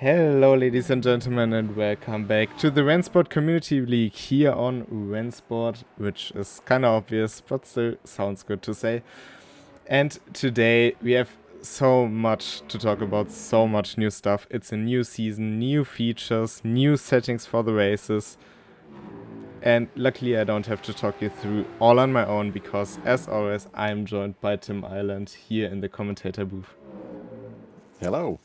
Hello ladies and gentlemen and welcome back to the RENNSPORT Community League here on RENNSPORT, which is kinda obvious but still sounds good to say. And today we have so much to talk about, so much new stuff. It's a new season, new features, new settings for the races. And luckily I don't have to talk you through all on my own because as always I'm joined by Tim Island here in the commentator booth. Hello.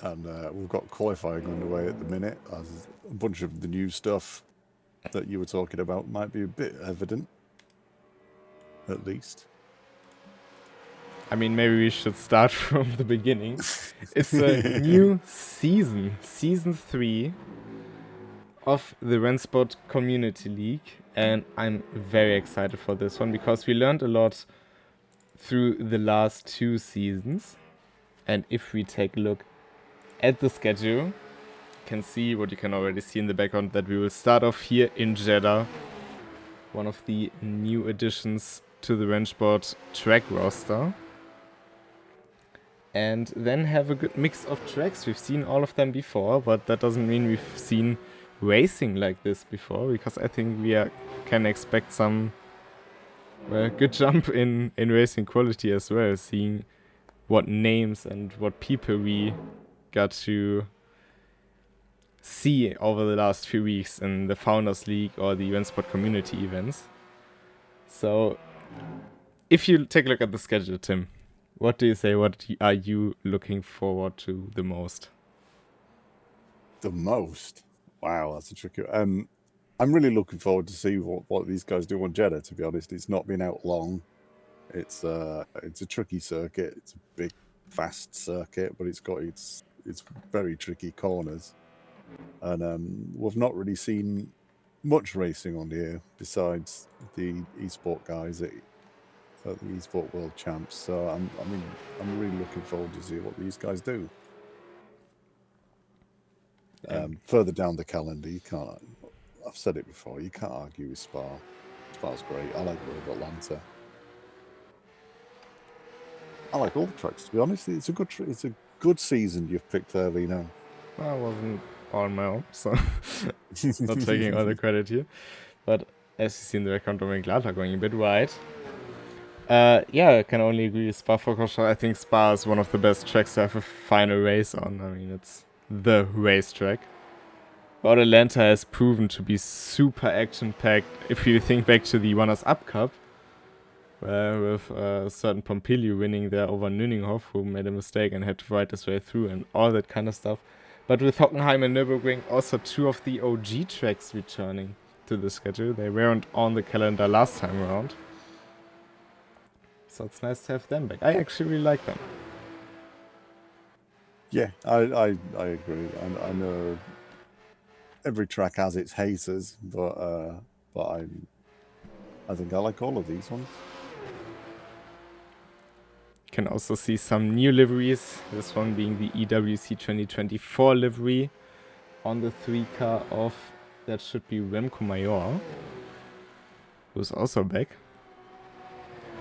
And we've got qualifying underway at the minute, as a bunch of the new stuff that you were talking about might be a bit evident, at least. I mean, maybe we should start from the beginning. It's a new season, Season 3 of the RENNSPORT Community League, and I'm very excited for this one because we learned a lot through the last two seasons. And if we take a look at the schedule, you can see what you can already see in the background, that we will start off here in Jeddah, one of the new additions to the RENNSPORT track roster. And then have a good mix of tracks. We've seen all of them before, but that doesn't mean we've seen racing like this before, because I think we can expect some good jump in racing quality as well, seeing what names and what people we got to see over the last few weeks in the Founders League or the RENNSPORT community events. So if you take a look at the schedule, Tim, what do you say? What are you looking forward to the most? The most? Wow, that's a tricky one. I'm really looking forward to see what these guys do on Jeddah, to be honest. It's not been out long. It's a tricky circuit. It's a big, fast circuit, but it's got its very tricky corners. And we've not really seen much racing on here besides the eSport guys at the eSport World Champs. So I'm really looking forward to see what these guys do. Further down the calendar, you can't. I've said it before. You can't argue with Spa. Spa's great. I like Road Atlanta. I like all the tracks, to be honest. It's a good season you've picked there, Lino. I wasn't on my own, so not taking all the credit here. But as you see in the background, Dominic Glata going a bit wide. Yeah, I can only agree with Spa for sure. I think Spa is one of the best tracks to have a final race on. I mean, it's the racetrack. But Atlanta has proven to be super action-packed. If you think back to the Runners Up Cup, with a certain Pompilio winning there over Nüninghoff, who made a mistake and had to fight his way through and all that kind of stuff. But with Hockenheim and Nürburgring, also two of the OG tracks returning to the schedule. They weren't on the calendar last time around. So it's nice to have them back. I actually really like them. Yeah, I agree. I know every track has its haters, but I think I like all of these ones. Can also see some new liveries. This one being the EWC 2024 livery on the 3 car of, that should be Remco Major, who's also back.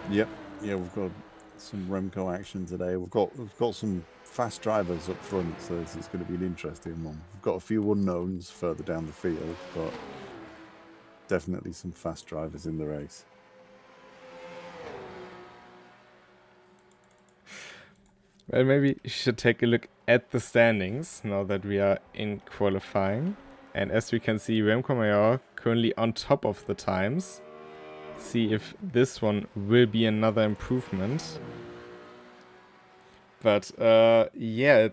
Yep. Yeah, we've got some Remco action today. We've got some fast drivers up front, so it's going to be an interesting one. We've got a few unknowns further down the field, but definitely some fast drivers in the race. Well, maybe you should take a look at the standings now that we are in qualifying. And as we can see, Remco Major currently on top of the times. See if this one will be another improvement. But yeah,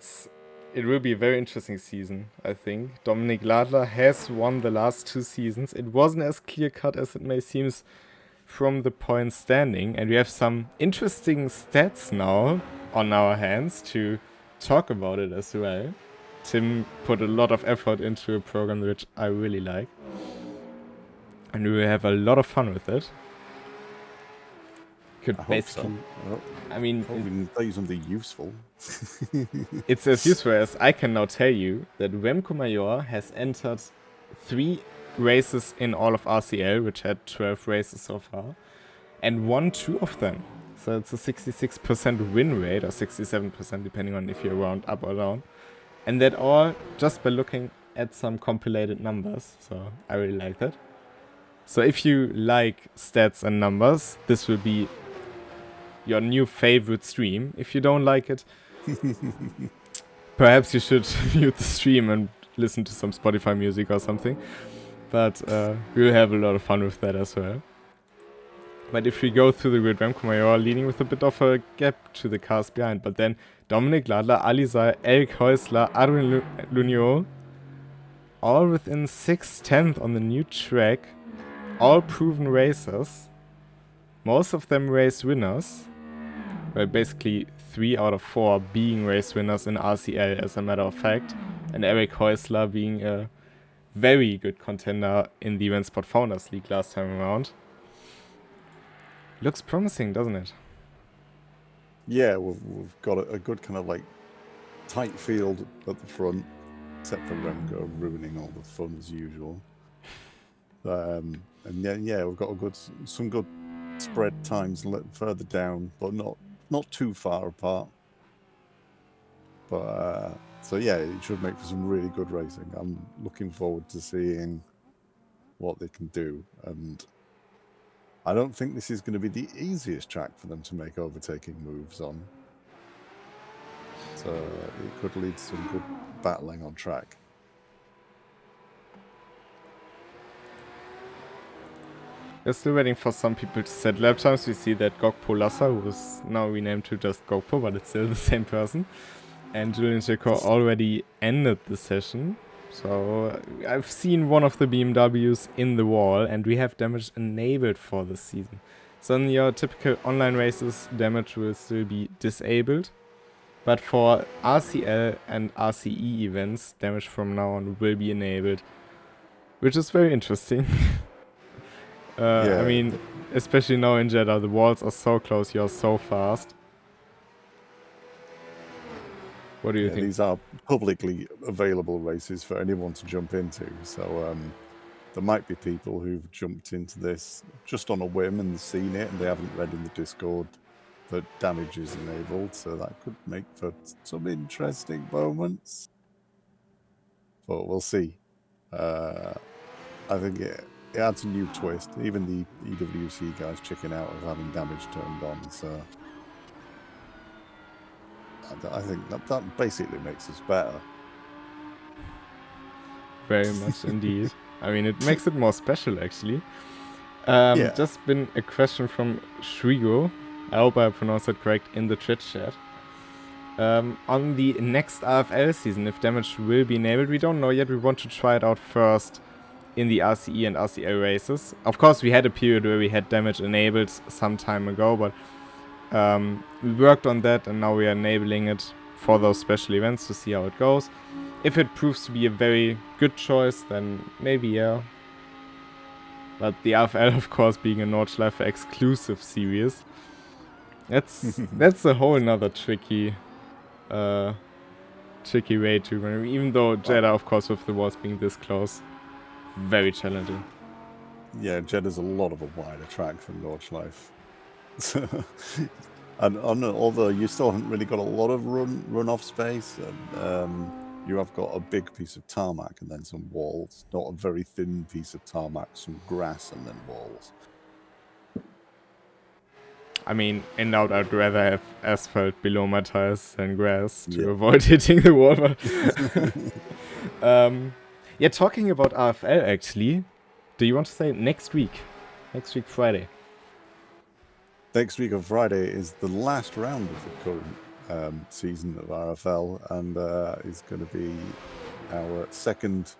it will be a very interesting season, I think. Dominic Ladler has won the last two seasons. It wasn't as clear-cut as it may seem from the point standing, and we have some interesting stats now on our hands to talk about it as well. Tim put a lot of effort into a program which I really like, and we will have a lot of fun with it. Could basically, so. I mean, we can tell you something useful. It's as useful as I can now tell you that Remco Major has entered 3 races in all of RCL, which had 12 races so far, and won 2 of them. So it's a 66% win rate, or 67% depending on if you round up or down. And that all just by looking at some compilated numbers. So I really like that. So if you like stats and numbers, this will be your new favorite stream. If you don't like it, perhaps you should mute the stream and listen to some Spotify music or something. But we'll have a lot of fun with that as well. But if we go through the grid, Remco Major leading with a bit of a gap to the cars behind. But then Dominic Ladler, Alizai, Eric Häusler, Adrien Lugnot, all within 6/10 on the new track. All proven racers. Most of them race winners. Well, basically 3 out of 4 being race winners in RCL as a matter of fact. And Eric Häusler being a very good contender in the RENNSPORT Founders League last time around. Looks promising, doesn't it? Yeah, we've got a good kind of like tight field at the front, except for Remco ruining all the fun as usual. And yeah, we've got some good spread times further down, but not too far apart. But so yeah, it should make for some really good racing. I'm looking forward to seeing what they can do, and I don't think this is going to be the easiest track for them to make overtaking moves on. So it could lead to some good battling on track. We're still waiting for some people to set lap times. We see that Gokpo Lassa, who is now renamed to just Gokpo, but it's still the same person, and Julian Chikor already ended the session. So I've seen one of the BMWs in the wall, and we have damage enabled for this season. So in your typical online races, damage will still be disabled. But for RCL and RCE events, damage from now on will be enabled, which is very interesting. Yeah. I mean, especially now in Jeddah, the walls are so close, you're so fast. What do you think? These are publicly available races for anyone to jump into. So there might be people who've jumped into this just on a whim and seen it, and they haven't read in the Discord that damage is enabled. So that could make for some interesting moments. But we'll see. I think it adds a new twist. Even the EWC guys checking out of having damage turned on. So I think that basically makes us better. Very much indeed. I mean, it makes it more special, actually. Yeah. Just been a question from Shrigo. I hope I pronounced it correct in the Twitch chat. On the next RFL season, if damage will be enabled, we don't know yet. We want to try it out first in the RCE and RCL races. Of course, we had a period where we had damage enabled some time ago, but we worked on that, and now we are enabling it for those special events to see how it goes. If it proves to be a very good choice, then maybe, yeah. But the RFL, of course, being a Nordschleife exclusive series, that's a whole nother tricky way to run. Even though Jeddah, of course, with the walls being this close, very challenging. Yeah, Jeddah's a lot of a wider track than Nordschleife. And although you still haven't really got a lot of run-off space, and you have got a big piece of tarmac and then some walls, not a very thin piece of tarmac, some grass and then walls. I mean, in doubt, I'd rather have asphalt below my tires than grass to avoid hitting the wall. But yeah, talking about RFL, actually, do you want to say next week? Next week, Friday. Next week on Friday is the last round of the current season of RFL, and is going to be our second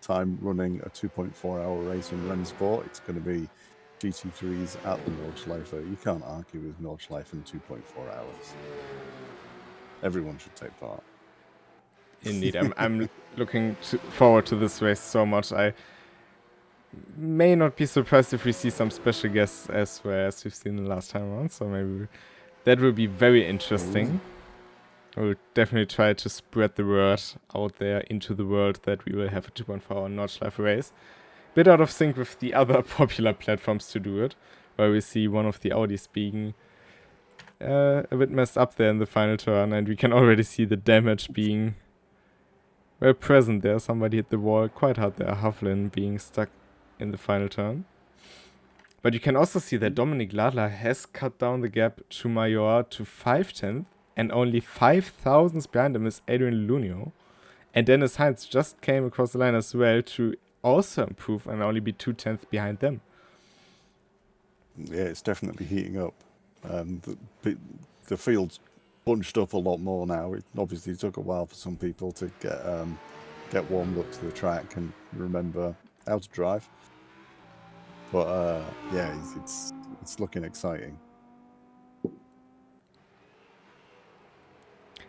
time running a 2.4-hour race in RENNSPORT. It's going to be GT3s at the Nordschleife. You can't argue with Nordschleife in 2.4 hours. Everyone should take part. Indeed, I'm looking forward to this race so much. I may not be surprised if we see some special guests as well as we've seen the last time around. So maybe that will be very interesting. We'll definitely try to spread the word out there into the world that we will have a 2.4-hour Nordschleife race. Bit out of sync with the other popular platforms to do it, where we see one of the Audis being a bit messed up there in the final turn, and we can already see the damage being well present there. Somebody hit the wall quite hard there. Hufflin being stuck in the final turn. But you can also see that Dominic Ladler has cut down the gap to Major to 5/10, and only 5 thousandths behind him is Adrian Lunio. And Dennis Heinz just came across the line as well to also improve and only be 2/10 behind them. Yeah, it's definitely heating up. The field's bunched up a lot more now. It obviously took a while for some people to get warmed up to the track and remember how to drive. But yeah, it's looking exciting.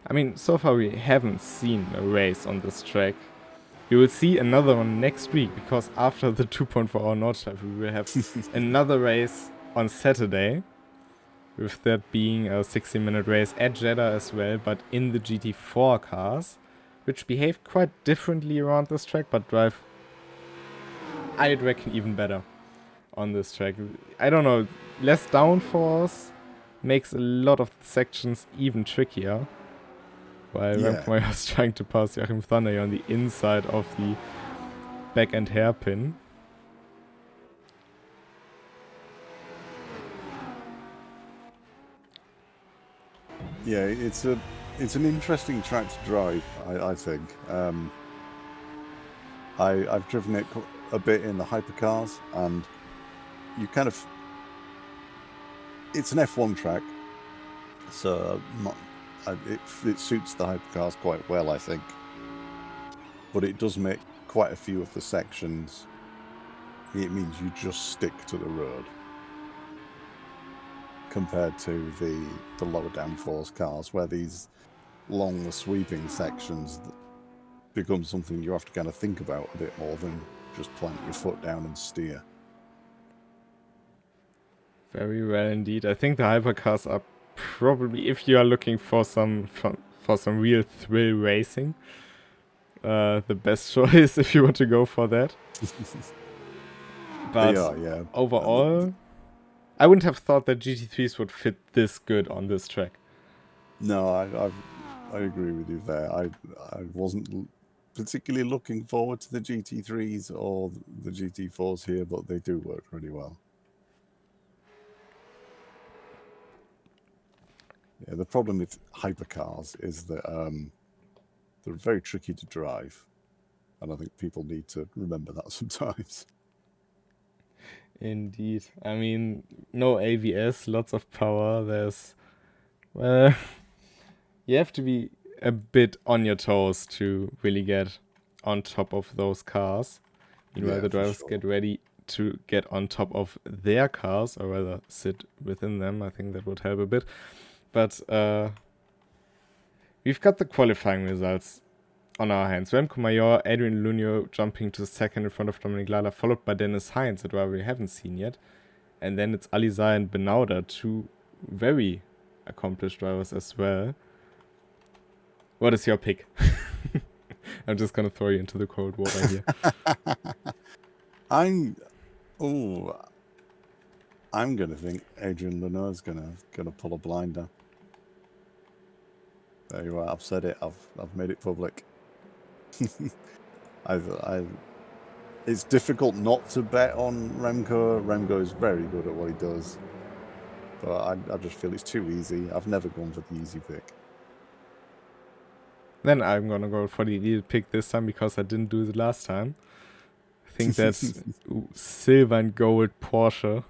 I mean, so far we haven't seen a race on this track. We will see another one next week, because after the 2.4-hour Nordschleife we will have another race on Saturday, with that being a 60-minute race at Jeddah as well, but in the GT4 cars, which behave quite differently around this track, but drive, I'd reckon, even better on this track. I don't know, less downforce makes a lot of sections even trickier. While Remco is trying to pass Joachim Thunder on the inside of the back end hairpin. Yeah, it's an interesting track to drive, I think. I've driven it a bit in the hypercars, and you kind of... It's an F1 track, so it suits the hypercars quite well, I think. But it does make quite a few of the sections, it means you just stick to the road, compared to the lower downforce cars, where these long sweeping sections become something you have to kind of think about a bit more than just plant your foot down and steer. Very well indeed. I think the hypercars are probably, if you are looking for some real thrill racing, the best choice if you want to go for that. But they are, yeah. Overall, I wouldn't have thought that GT3s would fit this good on this track. No, I agree with you there. I wasn't particularly looking forward to the GT3s or the GT4s here, but they do work really well. Yeah, the problem with hypercars is that they're very tricky to drive, and I think people need to remember that sometimes. Indeed. I mean, no ABS, lots of power. There's... Well, you have to be a bit on your toes to really get on top of those cars. Meanwhile, the drivers get ready to get on top of their cars, or rather sit within them. I think that would help a bit. But we've got the qualifying results on our hands. Remco Major, Adrian Lunio jumping to second in front of Dominic Lala, followed by Dennis Heinz, a driver we haven't seen yet. And then it's Alizar and Benauda, two very accomplished drivers as well. What is your pick? I'm just going to throw you into the cold water here. I'm going to think Adrian Lunio is going to pull a blinder. There you are. I've said it. I've made it public. It's difficult not to bet on Remco. Remco is very good at what he does, but I just feel it's too easy. I've never gone for the easy pick. Then I'm gonna go for the easy pick this time, because I didn't do it last time. I think that silver and gold Porsche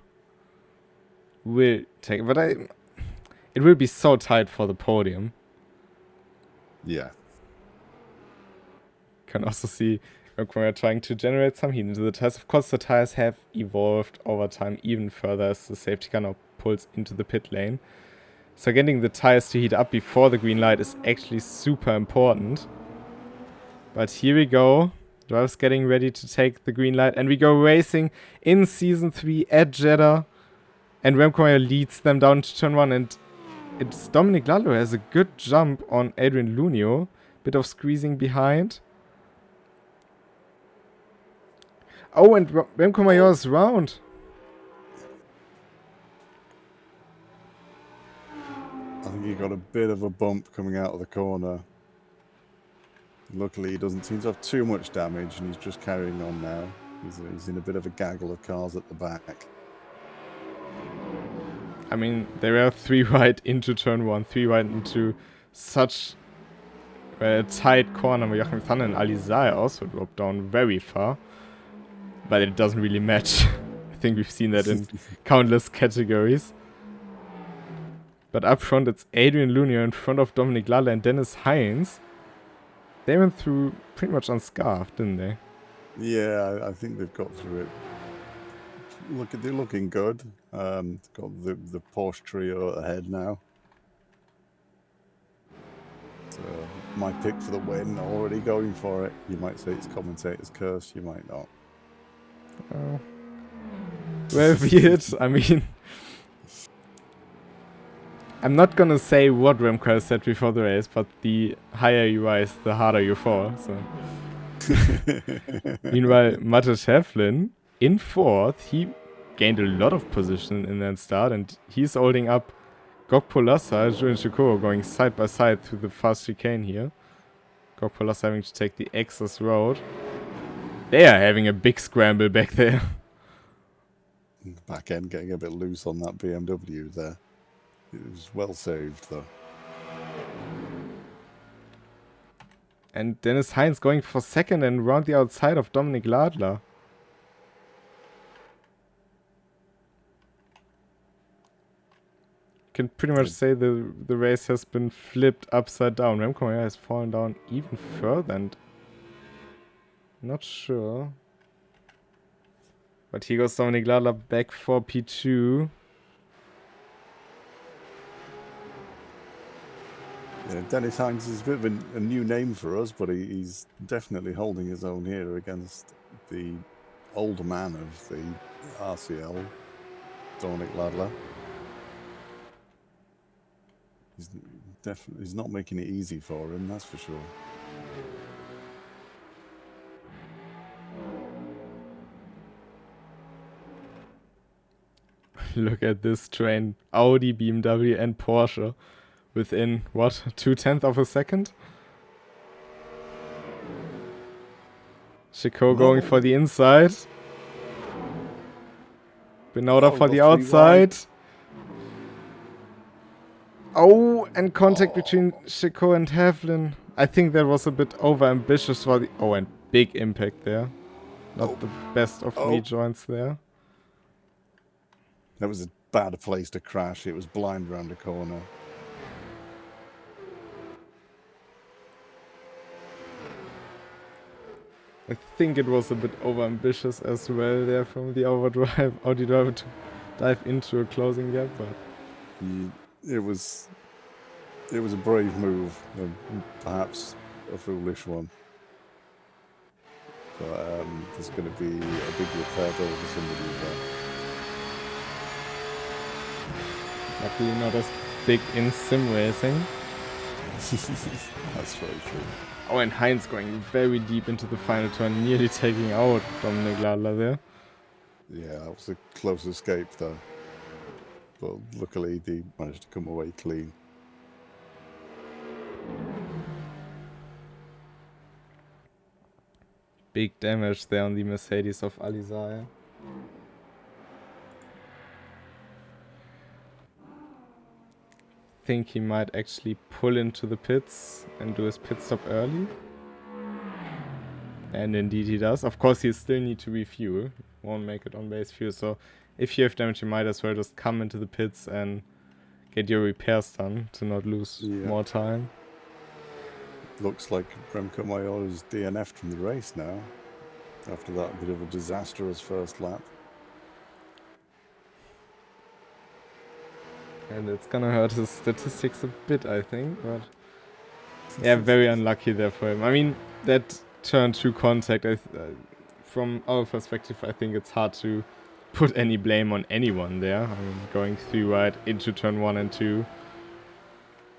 will take, but it will be so tight for the podium. Yeah. Can also see we're trying to generate some heat into the tires. Of course, the tires have evolved over time even further as the safety car now pulls into the pit lane. So getting the tires to heat up before the green light is actually super important. But here we go. Drivers getting ready to take the green light. And we go racing in Season 3 at Jeddah. And Remco leads them down to turn 1. And it's Dominic Lalo has a good jump on Adrian Lunio. Bit of squeezing behind. Oh, and Remco Major is round. you got a bit of a bump coming out of the corner. Luckily, he doesn't seem to have too much damage, and he's just carrying on now. He's in a bit of a gaggle of cars at the back. I mean, they were 3 wide into turn 1, 3 wide into such a tight corner. Joachim Thunder and Alizai also dropped down very far. But it doesn't really match. I think we've seen that in countless categories. But up front, it's Adrian Lunia in front of Dominic Lala and Dennis Heinz. They went through pretty much unscarfed, didn't they? Yeah, I think they've got through it. They're looking good. Got the Porsche trio ahead now. So my pick for the win, already going for it. You might say it's commentator's curse, you might not. Oh. Well, weird. I mean, I'm not gonna say what Remco said before the race, but the higher you rise, the harder you fall. So. Meanwhile, Matthias Heflin in 4th, he gained a lot of position in that start, and he's holding up Gok Polassa, Julian Chikoro going side by side through the fast chicane here. Gok Polassa having to take the excess road. They are having a big scramble back there. Back end getting a bit loose on that BMW there. It was well saved though. And Dennis Heinz going for 2nd and round the outside of Dominic Ladler. Can pretty much say the race has been flipped upside down. Remco has fallen down even further, and not sure. But here goes Dominic Ladler back for P2. Yeah, Dennis Heinz is a bit of a new name for us, but he's definitely holding his own here against the older man of the RCL, Dominic Ladler. He's not making it easy for him, that's for sure. Look at this train. Audi, BMW and Porsche within, what, 0.2 of a second? Chico going for the inside. Benoda for the outside. Oh, and contact between Chico and Heflin. I think that was a bit over-ambitious for the... Oh, and big impact there. Not the best of rejoins there. That was a bad place to crash. It was blind around the corner. I think it was a bit over-ambitious as well there from the overdrive Audi driver to dive into a closing gap, but... It was a brave move, perhaps a foolish one. But there's going to be a big repair bill for somebody there. Luckily not as big in sim racing. That's very true. Oh, and Heinz going very deep into the final turn, nearly taking out Dominic Ladler there. Yeah, that was a close escape though. But luckily they managed to come away clean. Big damage there on the Mercedes of Alizai. Think he might actually pull into the pits and do his pit stop early. And indeed he does. Of course he still need to refuel. Won't make it on base fuel. So if you have damage you might as well just come into the pits and get your repairs done to not lose more time. Looks like Remco Mayor's DNF'd from the race now. After that bit of a disastrous first lap. And it's gonna hurt his statistics a bit, I think, but... Yeah, very unlucky there for him. I mean, that turn 2 contact, from our perspective, I think it's hard to put any blame on anyone there. I mean, going 3 wide into turn 1 and 2.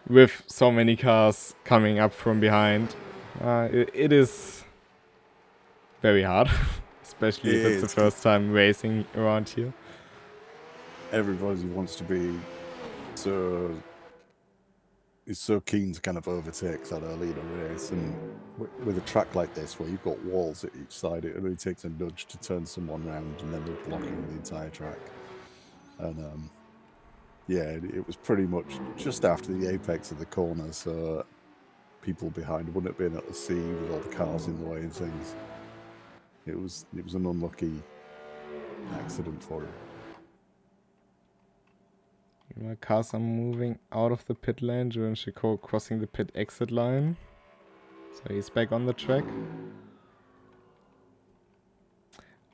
With so many cars coming up from behind. It is very hard. Especially if it's the first time racing around here. Everybody wants to be so is so keen to kind of overtake that early in a race, and with a track like this where you've got walls at each side, it really takes a nudge to turn someone round, and then they're blocking the entire track. And yeah, it was pretty much just after the apex of the corner, so people behind wouldn't have been able to see with all the cars in the way and things. It was an unlucky accident for him. My cars are moving out of the pit lane, Julian Chico crossing the pit exit line. So he's back on the track.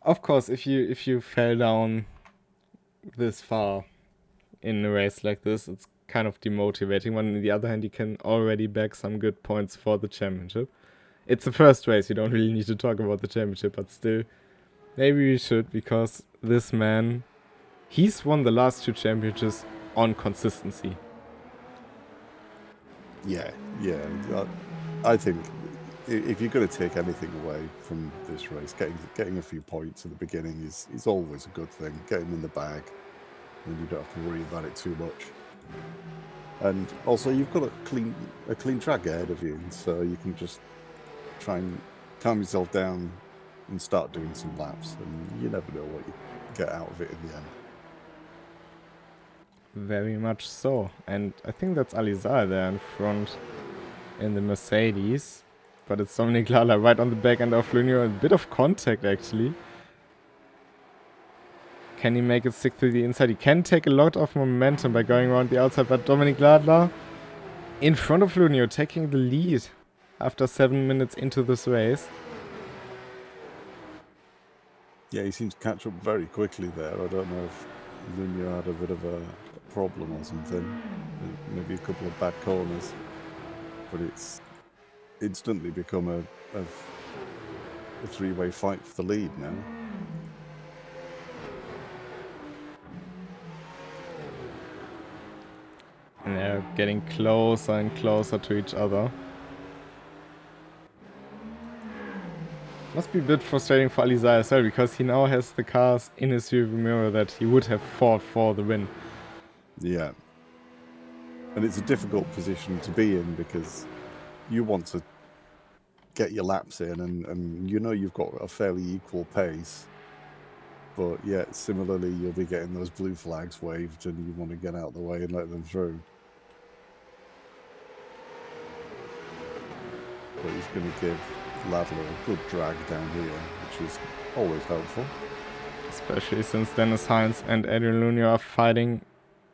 Of course, if you fell down this far in a race like this, it's kind of demotivating. But on the other hand, you can already bag some good points for the championship. It's the first race, you don't really need to talk about the championship, but still, maybe we should, because this man, he's won the last 2 championships on consistency. Yeah. I think if you're going to take anything away from this race, getting a few points at the beginning is always a good thing. Getting in the bag, and you don't have to worry about it too much. And also, you've got a clean track ahead of you, so you can just try and calm yourself down and start doing some laps, and you never know what you get out of it in the end. Very much so. And I think that's Alizar there in front in the Mercedes. But it's Dominic Lala right on the back end of Lunio. A bit of contact, actually. Can he make it stick through the inside? He can take a lot of momentum by going around the outside. But Dominic Ladler in front of Lunio, taking the lead after 7 minutes into this race. Yeah, he seems to catch up very quickly there. I don't know if Lunio had a bit of a problem or something. Maybe a couple of bad corners. But it's instantly become a 3-way fight for the lead now. And they're getting closer and closer to each other. Must be a bit frustrating for Alizar as well, because he now has the cars in his rearview mirror that he would have fought for the win. Yeah. And it's a difficult position to be in, because you want to get your laps in, and you know you've got a fairly equal pace. But yet, similarly, you'll be getting those blue flags waved, and you want to get out of the way and let them through. But he's going to give Ladler a good drag down here, which is always helpful. Especially since Dennis Hines and Adrian Lunio are fighting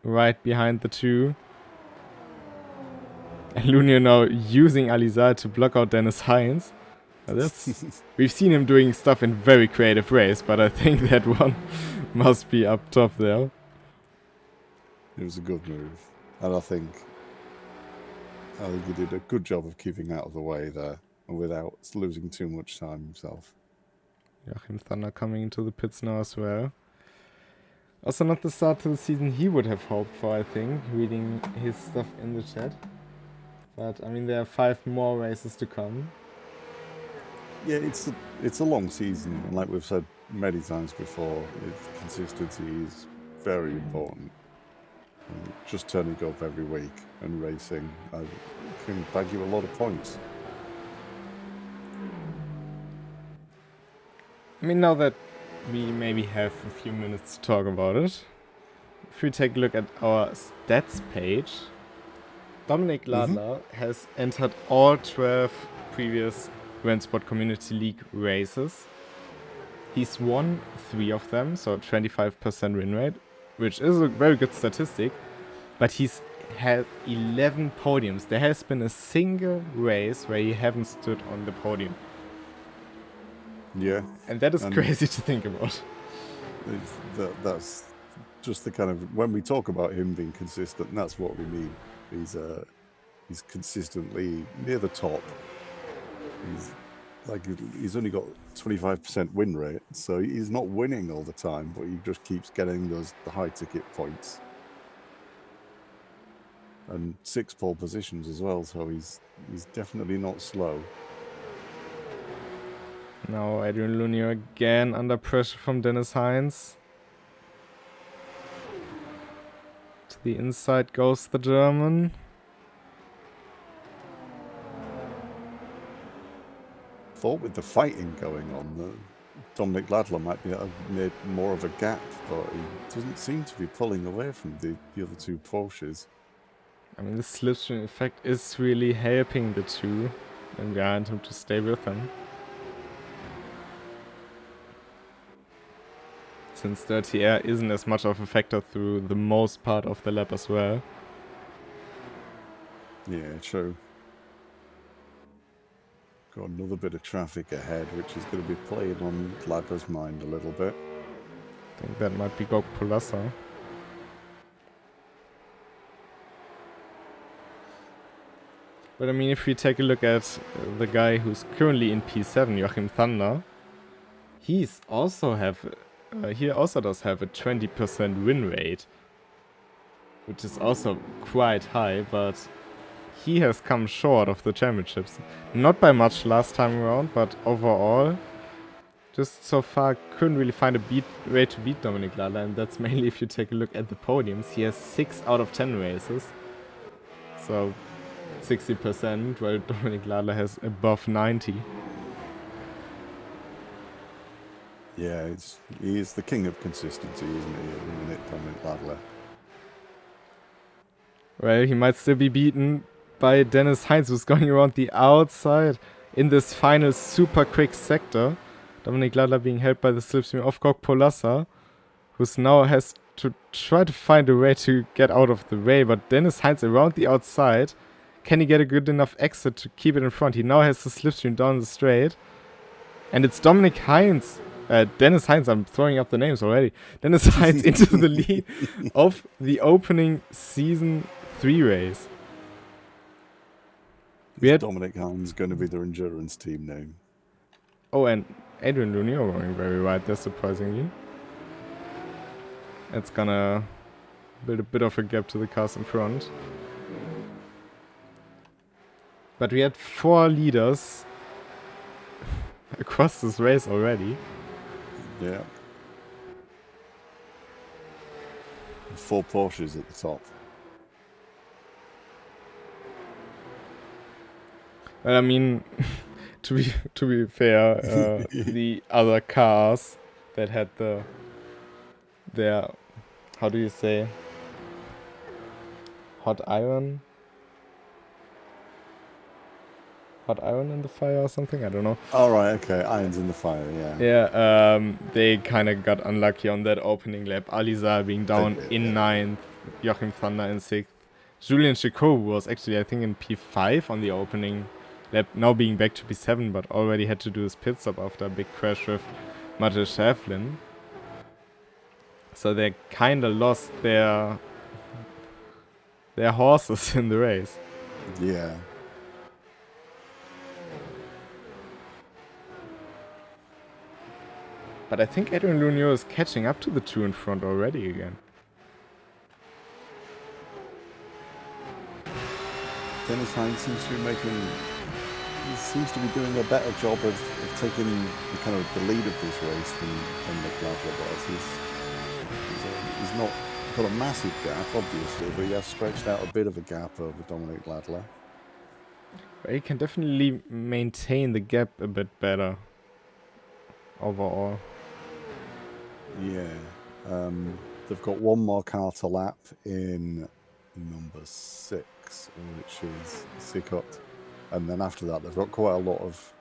right behind the two. And Lunio now using Alizar to block out Dennis Hines. We've seen him doing stuff in very creative ways, but I think that one must be up top there. It was a good move, and I think he did a good job of keeping out of the way there without losing too much time himself. Joachim Thunder coming into the pits now as well. Also not the start to the season he would have hoped for, I think, reading his stuff in the chat. But, I mean, there are 5 more races to come. Yeah, it's a long season, and like we've said many times before, consistency is very important. And just turning up every week and racing can bag you a lot of points. I mean, now that we maybe have a few minutes to talk about it, if we take a look at our stats page, Dominic Ladler has entered all 12 previous RENNSPORT Community League races. He's won 3 of them, so 25% win rate, which is a very good statistic. But he's had 11 podiums. There has been a single race where he haven't stood on the podium. Yeah. And that is crazy to think about. That's just the kind of, when we talk about him being consistent, that's what we mean. He's consistently near the top. He's only got 25% win rate, so he's not winning all the time, but he just keeps getting the high ticket points. And 6 pole positions as well, so he's definitely not slow. Now Adrian Lunio again under pressure from Dennis Hines. To the inside goes the German. thought with the fighting going on, that Dominic Ladler might be made more of a gap, but he doesn't seem to be pulling away from the other two Porsches. I mean, the slipstream effect is really helping the two and behind him to stay with him. Since dirty air isn't as much of a factor through the most part of the lap as well. Yeah, true. Got another bit of traffic ahead, which is going to be playing on Ladler's mind a little bit. I think that might be Gog Polassa. But I mean, if we take a look at the guy who's currently in P7, Joachim Thunder, he also does have a 20% win rate, which is also quite high, but he has come short of the championships. Not by much last time around, but overall, just so far couldn't really find a way to beat Dominic Ladler, and that's mainly if you take a look at the podiums. He has 6 out of 10 races, so 60%, while Dominic Ladler has above 90. Yeah, he is the king of consistency, isn't he, Dominic Ladler? Well, he might still be beaten by Dennis Heinz, who's going around the outside in this final super quick sector. Dominic Ladler being held by the slipstream of Gog Polassa, who's now has to try to find a way to get out of the way, but Dennis Heinz around the outside. Can he get a good enough exit to keep it in front? He now has the slipstream down the straight. And it's Dennis Heinz, I'm throwing up the names already. Dennis Heinz into the lead of the opening season 3 race. Dominic Heinz going to be their endurance team name. Oh, and Adrian Lunio going very wide there, surprisingly. It's gonna build a bit of a gap to the cars in front. But we had 4 leaders across this race already. Yeah. 4 Porsches at the top. Well, I mean, to be fair, the other cars that had their, how do you say, hot iron in the fire or something? I don't know. All right, okay. Irons in the fire, yeah. Yeah, they kind of got unlucky on that opening lap. Alizar being down in 9th, Joachim Thunder in 6th. Julian Chicot was actually, I think, in P5 on the opening lap, now being back to P7, but already had to do his pit stop after a big crash with Matej Schäflin. So they kind of lost their horses in the race. Yeah. But I think Adrian Lunio is catching up to the 2 in front already again. Dennis Heinz seems to be doing a better job of taking the lead of this race than Nick Ladler was. He's not got a massive gap, obviously, but he has stretched out a bit of a gap over Dominic Ladler. But he can definitely maintain the gap a bit better overall. Yeah. They've got one more car to lap in number 6, which is Sikot. And then after that, they've got quite a lot of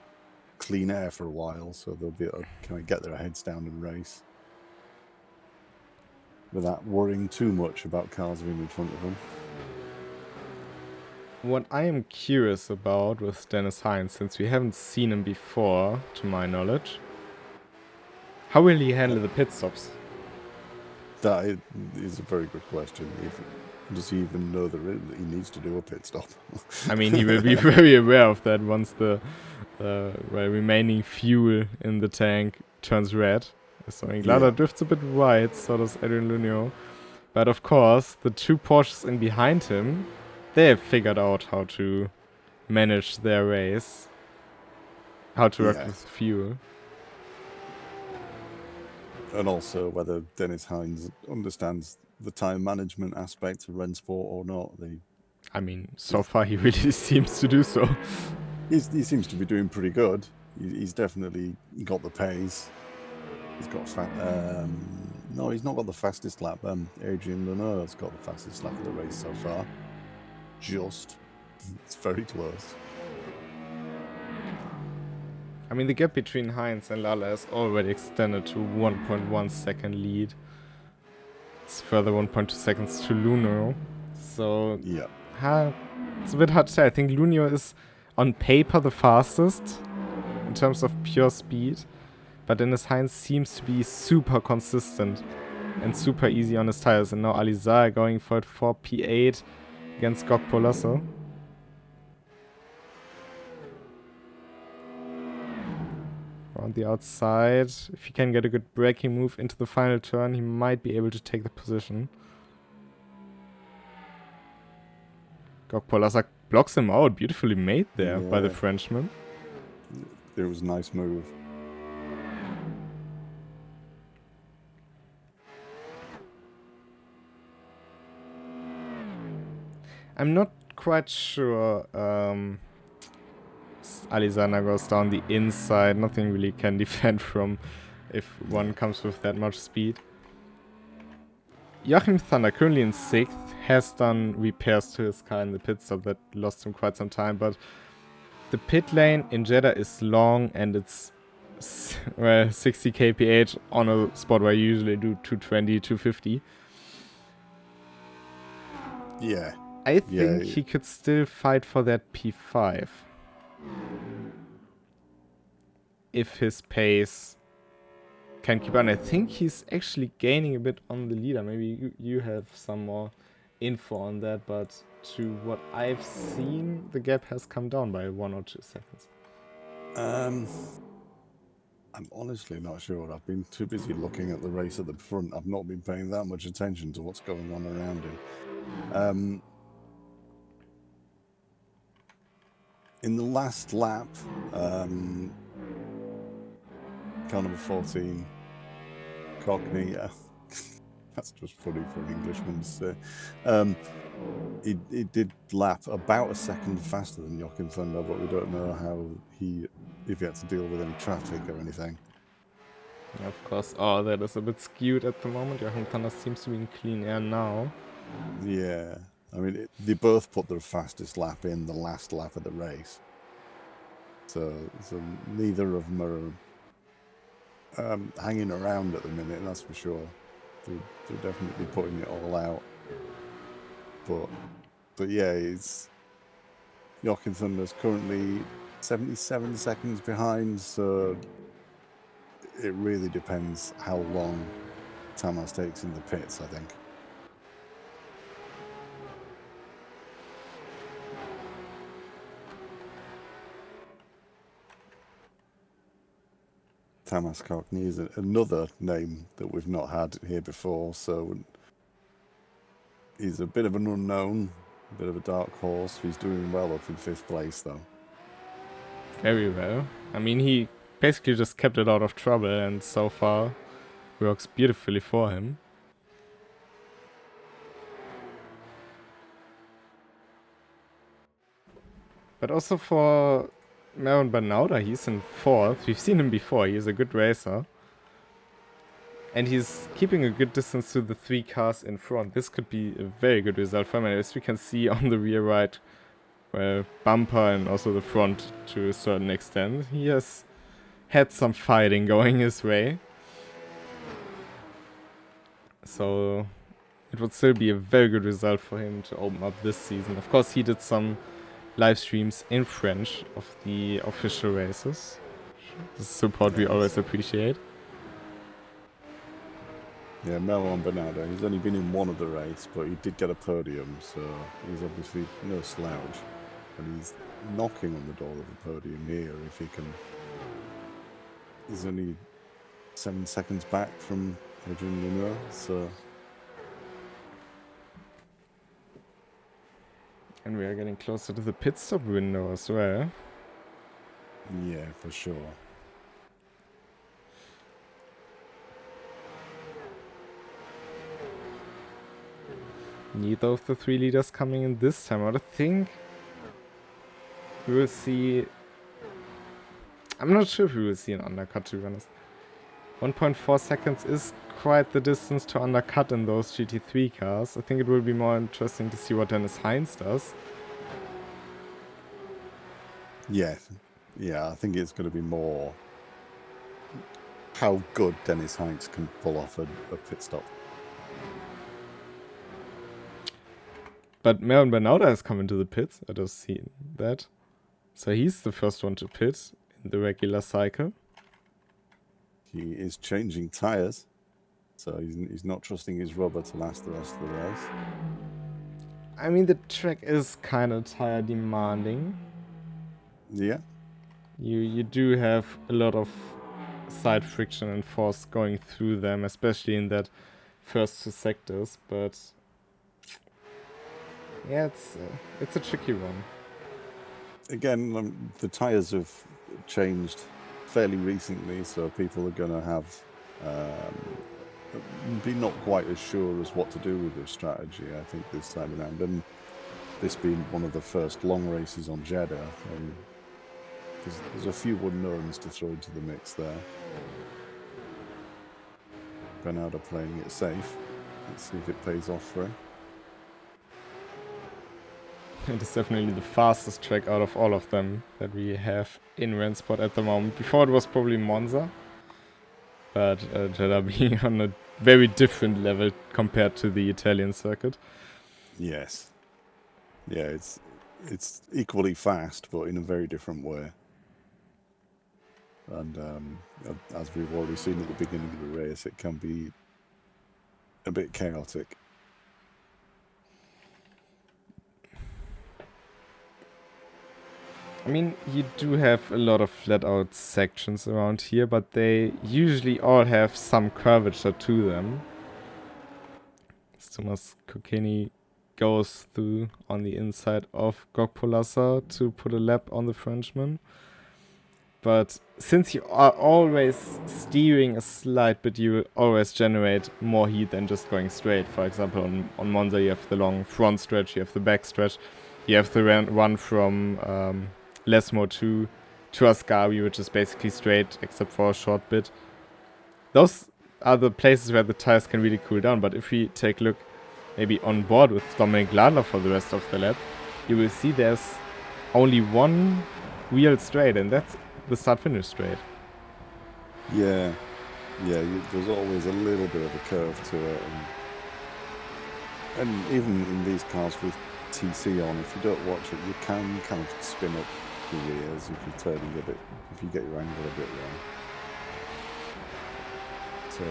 clean air for a while, so they'll be able to kind of get their heads down and race without worrying too much about cars being in front of them. What I am curious about with Dennis Heinz, since we haven't seen him before, to my knowledge, how will he handle the pit stops? That is a very good question. Does he even know that he needs to do a pit stop? I mean, he will be very aware of that once the remaining fuel in the tank turns red. So Ladler drifts a bit wide, so does Adrian Lunio. But of course, the 2 Porsches in behind him, they have figured out how to manage their race, how to work with fuel. And also whether Dennis Heinz understands the time management aspect of RENNSPORT or not. I mean, so far he really seems to do so. He seems to be doing pretty good. He's definitely got the pace. He's got no, he's not got the fastest lap. Adrian Lenoir's got the fastest lap of the race so far. Just, it's very close. I mean, the gap between Heinz and Lala is already extended to 1.1 second lead. It's further 1.2 seconds to Luno. So, yeah, it's a bit hard to say. I think Luno is on paper the fastest in terms of pure speed, but Dennis Heinz seems to be super consistent and super easy on his tires. And now Alizar going for it for P8 against Gok Polasso. On the outside, if he can get a good braking move into the final turn, he might be able to take the position. Gok Polasso blocks him out. Beautifully made there by the Frenchman. It was a nice move. I'm not quite sure. Alizana goes down the inside. Nothing really can defend from if one comes with that much speed. Joachim Thunder, currently in 6th, has done repairs to his car in the pit stop that lost him quite some time, but the pit lane in Jeddah is long and it's 60 kph on a spot where you usually do 220, 250. Yeah. I think he could still fight for that P5. If his pace can keep on. I think he's actually gaining a bit on the leader. Maybe you have some more info on that, but to what I've seen, the gap has come down by 1 or 2 seconds. I'm honestly not sure. I've been too busy looking at the race at the front. I've not been paying that much attention to what's going on around him. In the last lap, car number 14, Cockney, that's just funny for an Englishman to say. He did lap about a second faster than Joachim Thunder, but we don't know if he had to deal with any traffic or anything. Yeah, of course. Oh, that is a bit skewed at the moment. Joachim Thunder seems to be in clean air now. Yeah. I mean, they both put their fastest lap in the last lap of the race. So neither of them are hanging around at the minute, that's for sure. They're definitely putting it all out. But yeah, Joachim Thunder's currently 77 seconds behind, so it really depends how long Tamas takes in the pits, I think. Tamas Cockney is another name that we've not had here before, so he's a bit of an unknown, a bit of a dark horse. He's doing well up in 5th place, though. Very well. I mean, he basically just kept it out of trouble, and so far works beautifully for him. But also for Maron Banauda, he's in 4th. We've seen him before. He's a good racer. And he's keeping a good distance to the 3 cars in front. This could be a very good result for him. And as we can see on the rear right, well, bumper and also the front to a certain extent, he has had some fighting going his way. So it would still be a very good result for him to open up this season. Of course, he did some live streams in French of the official races. The support we always appreciate. Yeah, Maron Bernardo, he's only been in one of the race, but he did get a podium, so he's obviously no slouch. And he's knocking on the door of the podium here if he can. He's only 7 seconds back from Adrian Lenoir, so. And we are getting closer to the pit stop window as well. Yeah, for sure. Neither of the 3 leaders coming in this time. I think we will see I'm not sure if we will see an undercut, to be honest. 1.4 seconds is quite the distance to undercut in those GT3 cars. I think it will be more interesting to see what Dennis Hines does. Yeah, I think it's going to be more how good Dennis Hines can pull off a pit stop. But Melvin Bernauda has come into the pits. I just seen that. So he's the first one to pit in the regular cycle. He is changing tyres, so he's not trusting his rubber to last the rest of the race. I mean, the track is kind of tire demanding. Yeah. You do have a lot of side friction and force going through them, especially in that first 2 sectors, but yeah, it's a tricky one. Again, the tyres have changed fairly recently, so people are going to have be not quite as sure as what to do with their strategy, I think, this time around. And this being one of the first long races on Jeddah, there's a few unknowns to throw into the mix there. Bernauda playing it safe. Let's see if it pays off for him. It is definitely the fastest track out of all of them that we have in RENNSPORT at the moment. Before it was probably Monza, but Jeddah being on a very different level compared to the Italian circuit. Yes. Yeah, it's equally fast, but in a very different way. And as we've already seen at the beginning of the race, it can be a bit chaotic. I mean, you do have a lot of flat-out sections around here, but they usually all have some curvature to them. As Thomas Kokeni goes through on the inside of Gokpolasa to put a lap on the Frenchman. But since you are always steering a slight bit, you will always generate more heat than just going straight. For example, on Monza you have the long front stretch, you have the back stretch, you have the run from Lesmo to Ascari, which is basically straight except for a short bit. Those are the places where the tires can really cool down. But if we take a look maybe on board with Dominic Gladler for the rest of the lap, you will see there's only one wheel straight, and that's the start-finish straight. Yeah, there's always a little bit of a curve to it, and even in these cars with TC on, if you don't watch it, you can kind of spin up the rears if you're turning a bit, if you get your angle a bit wrong. So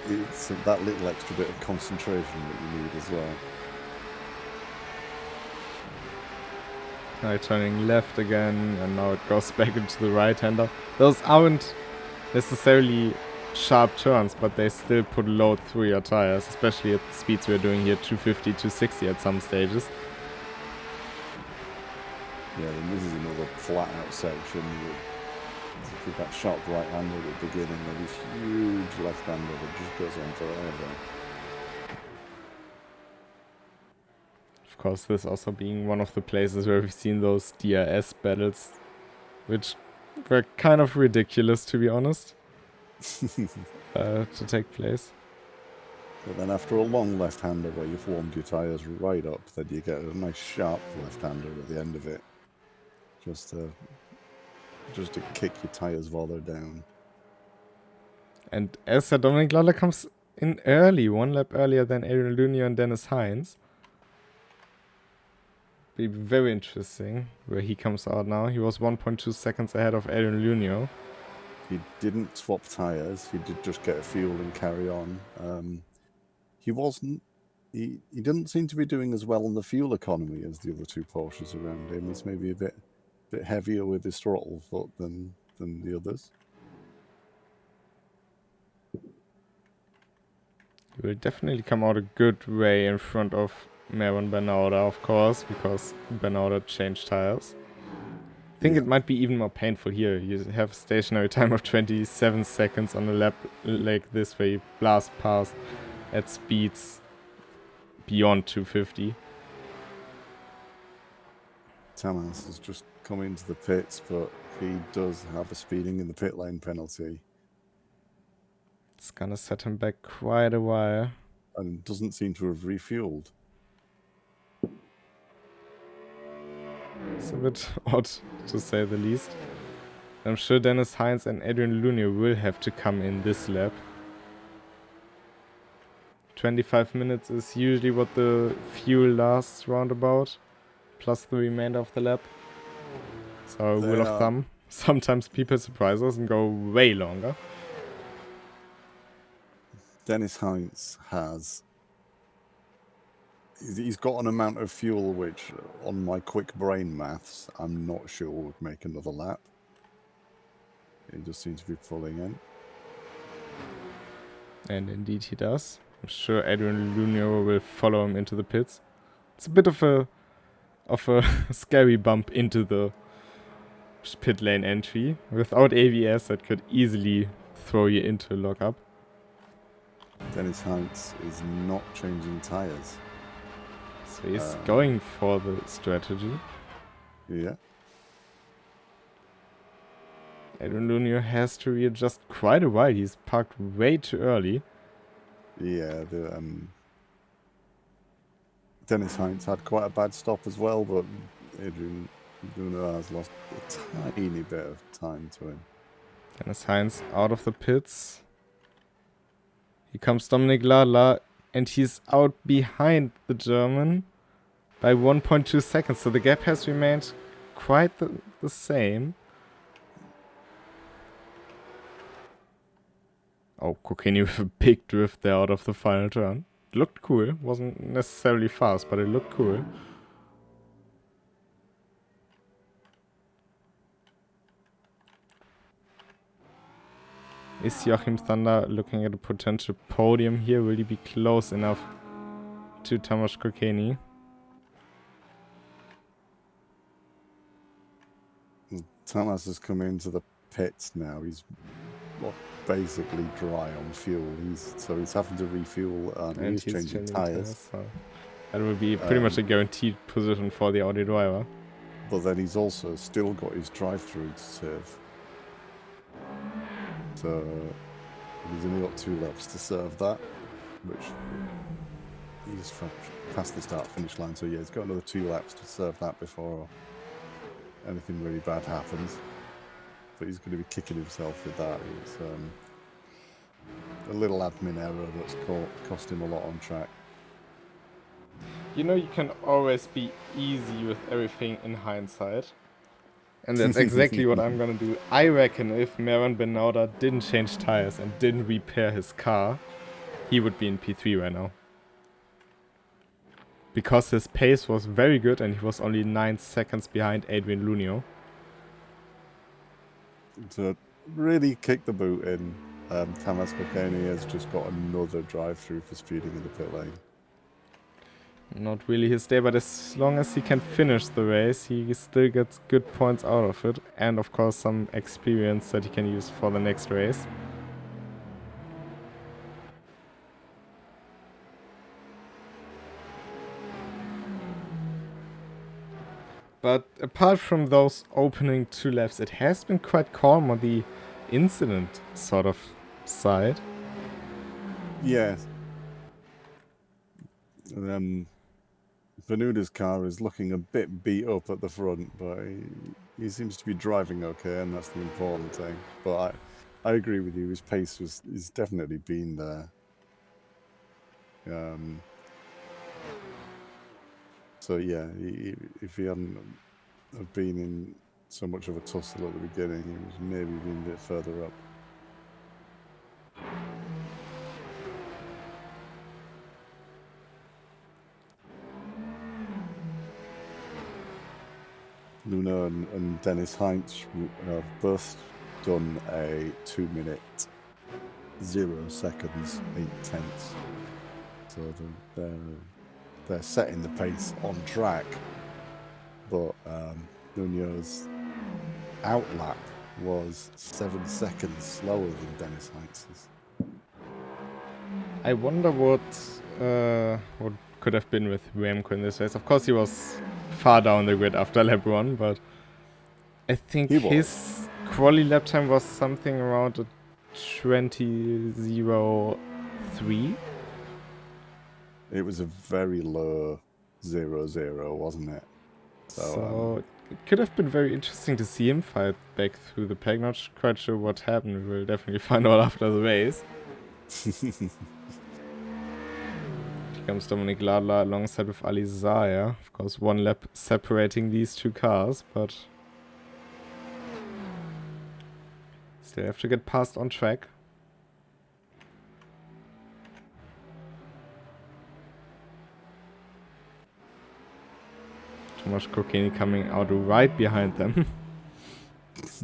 it's that little extra bit of concentration that you need as well. Now turning left again, and now it goes back into the right-hander. Those aren't necessarily sharp turns, but they still put load through your tires, especially at the speeds we're doing here, 250, 260 at some stages. Yeah, and this is another flat-out section with that sharp right-hander at the beginning, and this huge left-hander that just goes on forever. Of course, this also being one of the places where we've seen those DRS battles, which were kind of ridiculous, to be honest, to take place. But then after a long left-hander where you've warmed your tyres right up, then you get a nice sharp left-hander at the end of it. Just to kick your tyres while they're down. And as said, Dominic Gladler comes in early, 1 lap earlier than Adrian Lunio and Dennis Hines. Be very interesting where he comes out now. He was 1.2 seconds ahead of Adrian Lunio. He didn't swap tyres. He did just get a fuel and carry on. He didn't seem to be doing as well on the fuel economy as the other two Porsches around him. He's maybe a bit heavier with his throttle foot than the others. He will definitely come out a good way in front of Melvin Bernauda, of course, because Bernauda changed tires. I think it might be even more painful here. You have a stationary time of 27 seconds on a lap like this, where you blast past at speeds beyond 250. Tamas has just come into the pits, but he does have a speeding in the pit lane penalty. It's gonna set him back quite a while. And doesn't seem to have refueled. It's a bit odd, to say the least. I'm sure Dennis Heinz and Adrian Lunio will have to come in this lap. 25 minutes is usually what the fuel lasts roundabout, plus the remainder of the lap. So, rule of thumb. Sometimes people surprise us and go way longer. Dennis Heinz has... He's got an amount of fuel which, on my quick brain maths, I'm not sure would make another lap. He just seems to be pulling in. And indeed he does. I'm sure Adrian Lunio will follow him into the pits. It's a bit of a scary bump into the pit lane entry. Without ABS, that could easily throw you into a lockup. Dennis Heinz is not changing tires. So he's going for the strategy. Yeah. Adrian Lunio has to readjust quite a while. He's parked way too early. Yeah, Dennis Heinz had quite a bad stop as well, but Adrian Lunio has lost a tiny bit of time to him. Dennis Heinz out of the pits. Here comes Dominik Ladler, and he's out behind the German by 1.2 seconds. So the gap has remained quite the same. Oh, Kokeni with a big drift there out of the final turn. It looked cool. Wasn't necessarily fast, but it looked cool. Is Joachim Thunder looking at a potential podium here? Will he be close enough to Tomasz Kokeni? Thomas has come into the pits now. He's basically dry on fuel. So he's having to refuel and he's changing tires. So that will be pretty much a guaranteed position for the Audi driver. But then he's also still got his drive-through to serve. So he's only got 2 laps to serve that, which he's past the start-finish line. So yeah, he's got another 2 laps to serve that before anything really bad happens. But he's going to be kicking himself with that. It's a little admin error that's cost him a lot on track. You know, you can always be easy with everything in hindsight. And that's exactly what I'm gonna do. I reckon if Meron Benauda didn't change tires and didn't repair his car, he would be in P3 right now. Because his pace was very good and he was only 9 seconds behind Adrian Lunio. To really kick the boot in, Tomasz Kokeni has just got another drive-through for speeding in the pit lane. Not really his day, but as long as he can finish the race, he still gets good points out of it. And of course some experience that he can use for the next race. But apart from those opening 2 laps, it has been quite calm on the incident sort of side. Yeah. Benauda's car is looking a bit beat up at the front, but he seems to be driving okay, and that's the important thing. But I agree with you, his pace is definitely been there. So yeah, if he hadn't have been in so much of a tussle at the beginning, he was maybe been a bit further up. Luna and Dennis Heinz have both done a 2-minute 0 seconds 8/10. So they're setting the pace on track. But Nuno's outlap was 7 seconds slower than Dennis Heinz's. I wonder what could have been with Remco in this race. Of course, he was far down the grid after lap 1, but I think He was. his quali lap time was something around a 20:03. It was a very low 0-0, wasn't it? So it could have been very interesting to see him fight back through the pack. Not quite sure what happened. We'll definitely find out after the race. Here comes Dominic Ladler alongside with Ali Zaya. Of course, one lap separating these two cars, but still have to get past on track. Tomasz Kokeni coming out right behind them. It's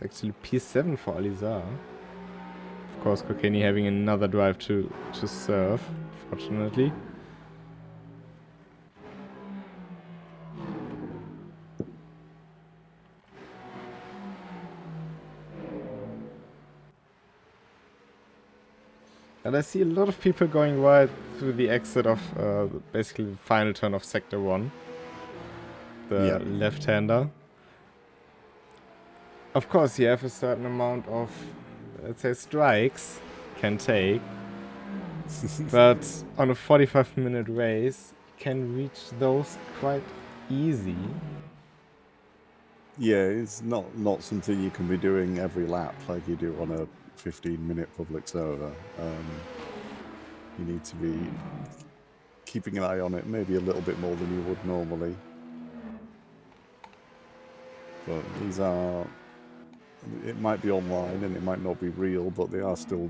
actually P7 for Alizar. Of course, Kokeni having another drive to serve, fortunately. And I see a lot of people going wide through the exit of basically the final turn of Sector 1. The left-hander. Of course, you have a certain amount of, let's say, strikes can take. But on a 45-minute race, you can reach those quite easy. Yeah, it's not something you can be doing every lap like you do on a 15-minute public server. You need to be keeping an eye on it, maybe a little bit more than you would normally. But these are, it might be online and it might not be real, but they are still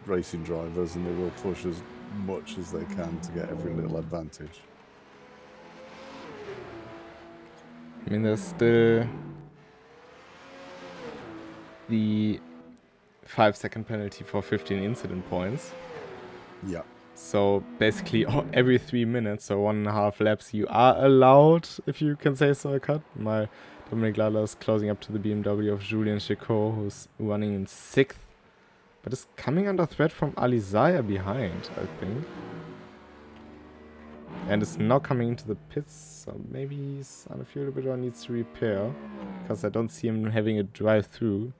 racing drivers and they will push as much as they can to get every little advantage. I mean, there's still the 5-second penalty for 15 incident points. Yeah. So basically every 3 minutes, so 1.5 laps, you are allowed, if you can say so, a cut. My Dominic Ladler is closing up to the BMW of Julien Chicot, who's running in 6th. But is coming under threat from Ali Zaya behind, I think. And is now coming into the pits, so maybe he's unfueled a bit or needs to repair. Because I don't see him having a drive-through.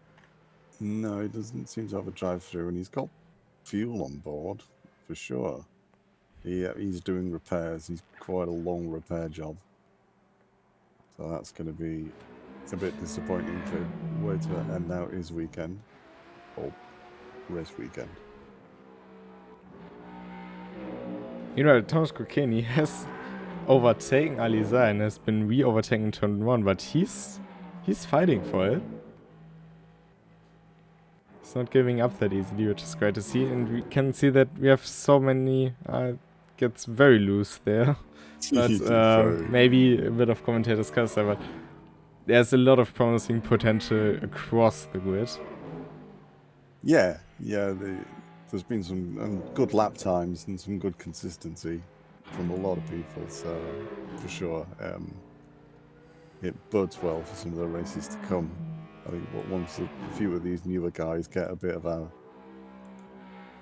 No, he doesn't seem to have a drive-through, and he's got fuel on board, for sure. He's doing repairs. He's quite a long repair job. So that's going to be a bit disappointing for way to end out his weekend. Or race weekend. You know, Tomasz Kokeni has overtaken Ali Zaya and has been re-overtaken in turn 1, but he's fighting for it. He's not giving up that easily, which is great to see. And we can see that we have so many... gets very loose there. But maybe a bit of commentator's curse there, but there's a lot of promising potential across the grid. Yeah, there's been some good lap times and some good consistency from a lot of people, so for sure it bodes well for some of the races to come. I think once a few of these newer guys get a bit of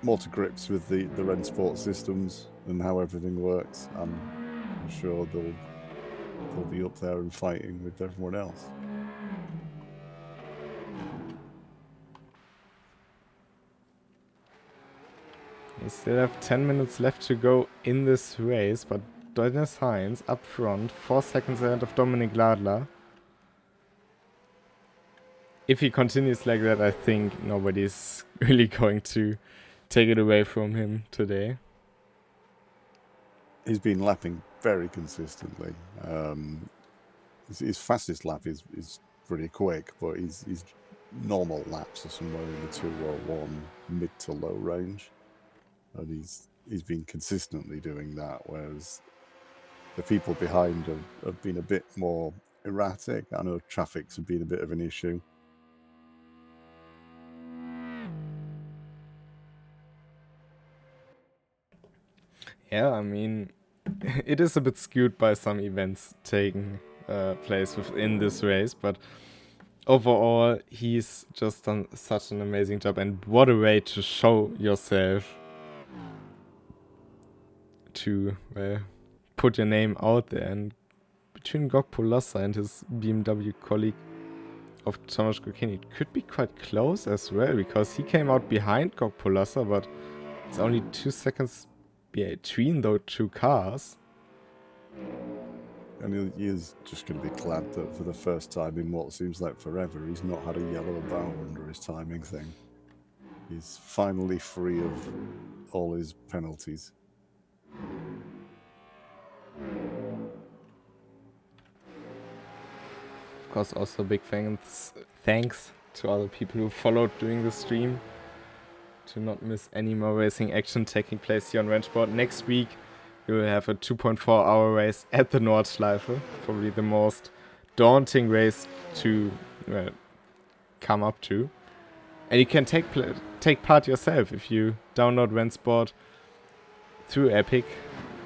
more to grips with the RENNSPORT systems and how everything works, I'm sure they'll be up there and fighting with everyone else. We still have 10 minutes left to go in this race, but Dennis Heinz up front, 4 seconds ahead of Dominic Ladler. If he continues like that, I think nobody's really going to take it away from him today. He's been lapping very consistently. His fastest lap is pretty quick, but his normal laps are somewhere in the 201 mid to low range. And he's been consistently doing that, whereas the people behind have been a bit more erratic. I know traffic's been a bit of an issue. Yeah, I mean, it is a bit skewed by some events taking place within this race, but overall, he's just done such an amazing job, and what a way to show yourself, to put your name out there and between Gog Polassa and his BMW colleague of Tomasz Kokeni could be quite close as well, because he came out behind Gog Polassa, but it's only 2 seconds between those two cars. And he is just going to be glad that for the first time in what seems like forever, he's not had a yellow bar under his timing thing. He's finally free of all his penalties. Of course, also big thanks to all the people who followed during the stream, to not miss any more racing action taking place here on RENNSPORT. Next week we will have a 2.4-hour race at the Nordschleife, probably the most daunting race to come up to. And you can take part yourself if you download RENNSPORT through Epic.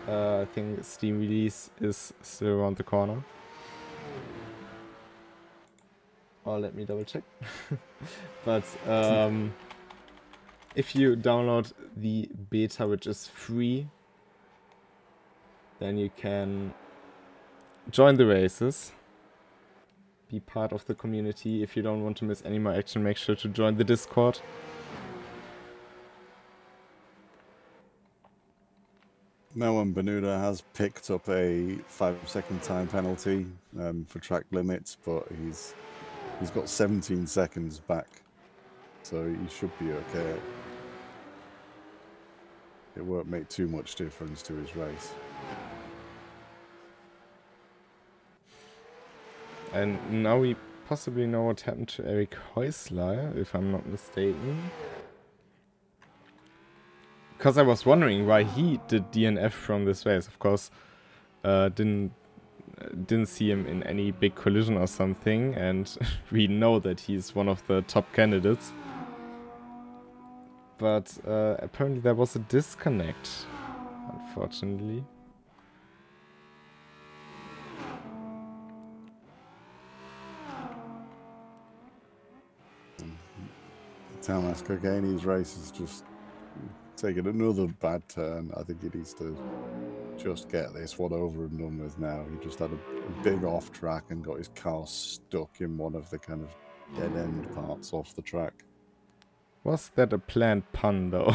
I think Steam release is still around the corner. Or let me double check. But if you download the beta, which is free, then you can join the races, be part of the community. If you don't want to miss any more action, make sure to join the Discord. Melon Benuda has picked up a 5-second time penalty for track limits, but he's got 17 seconds back, so he should be okay. It won't make too much difference to his race. And now we possibly know what happened to Eric Häusler, if I'm not mistaken. Because I was wondering why he did DNF from this race. Of course, didn't see him in any big collision or something, and we know that he's one of the top candidates. But apparently there was a disconnect, unfortunately. Tomasz Kokeni's race has just taken another bad turn. I think he needs to just get this one over and done with now. He just had a big off track and got his car stuck in one of the kind of dead end parts off the track. Was that a planned pun though?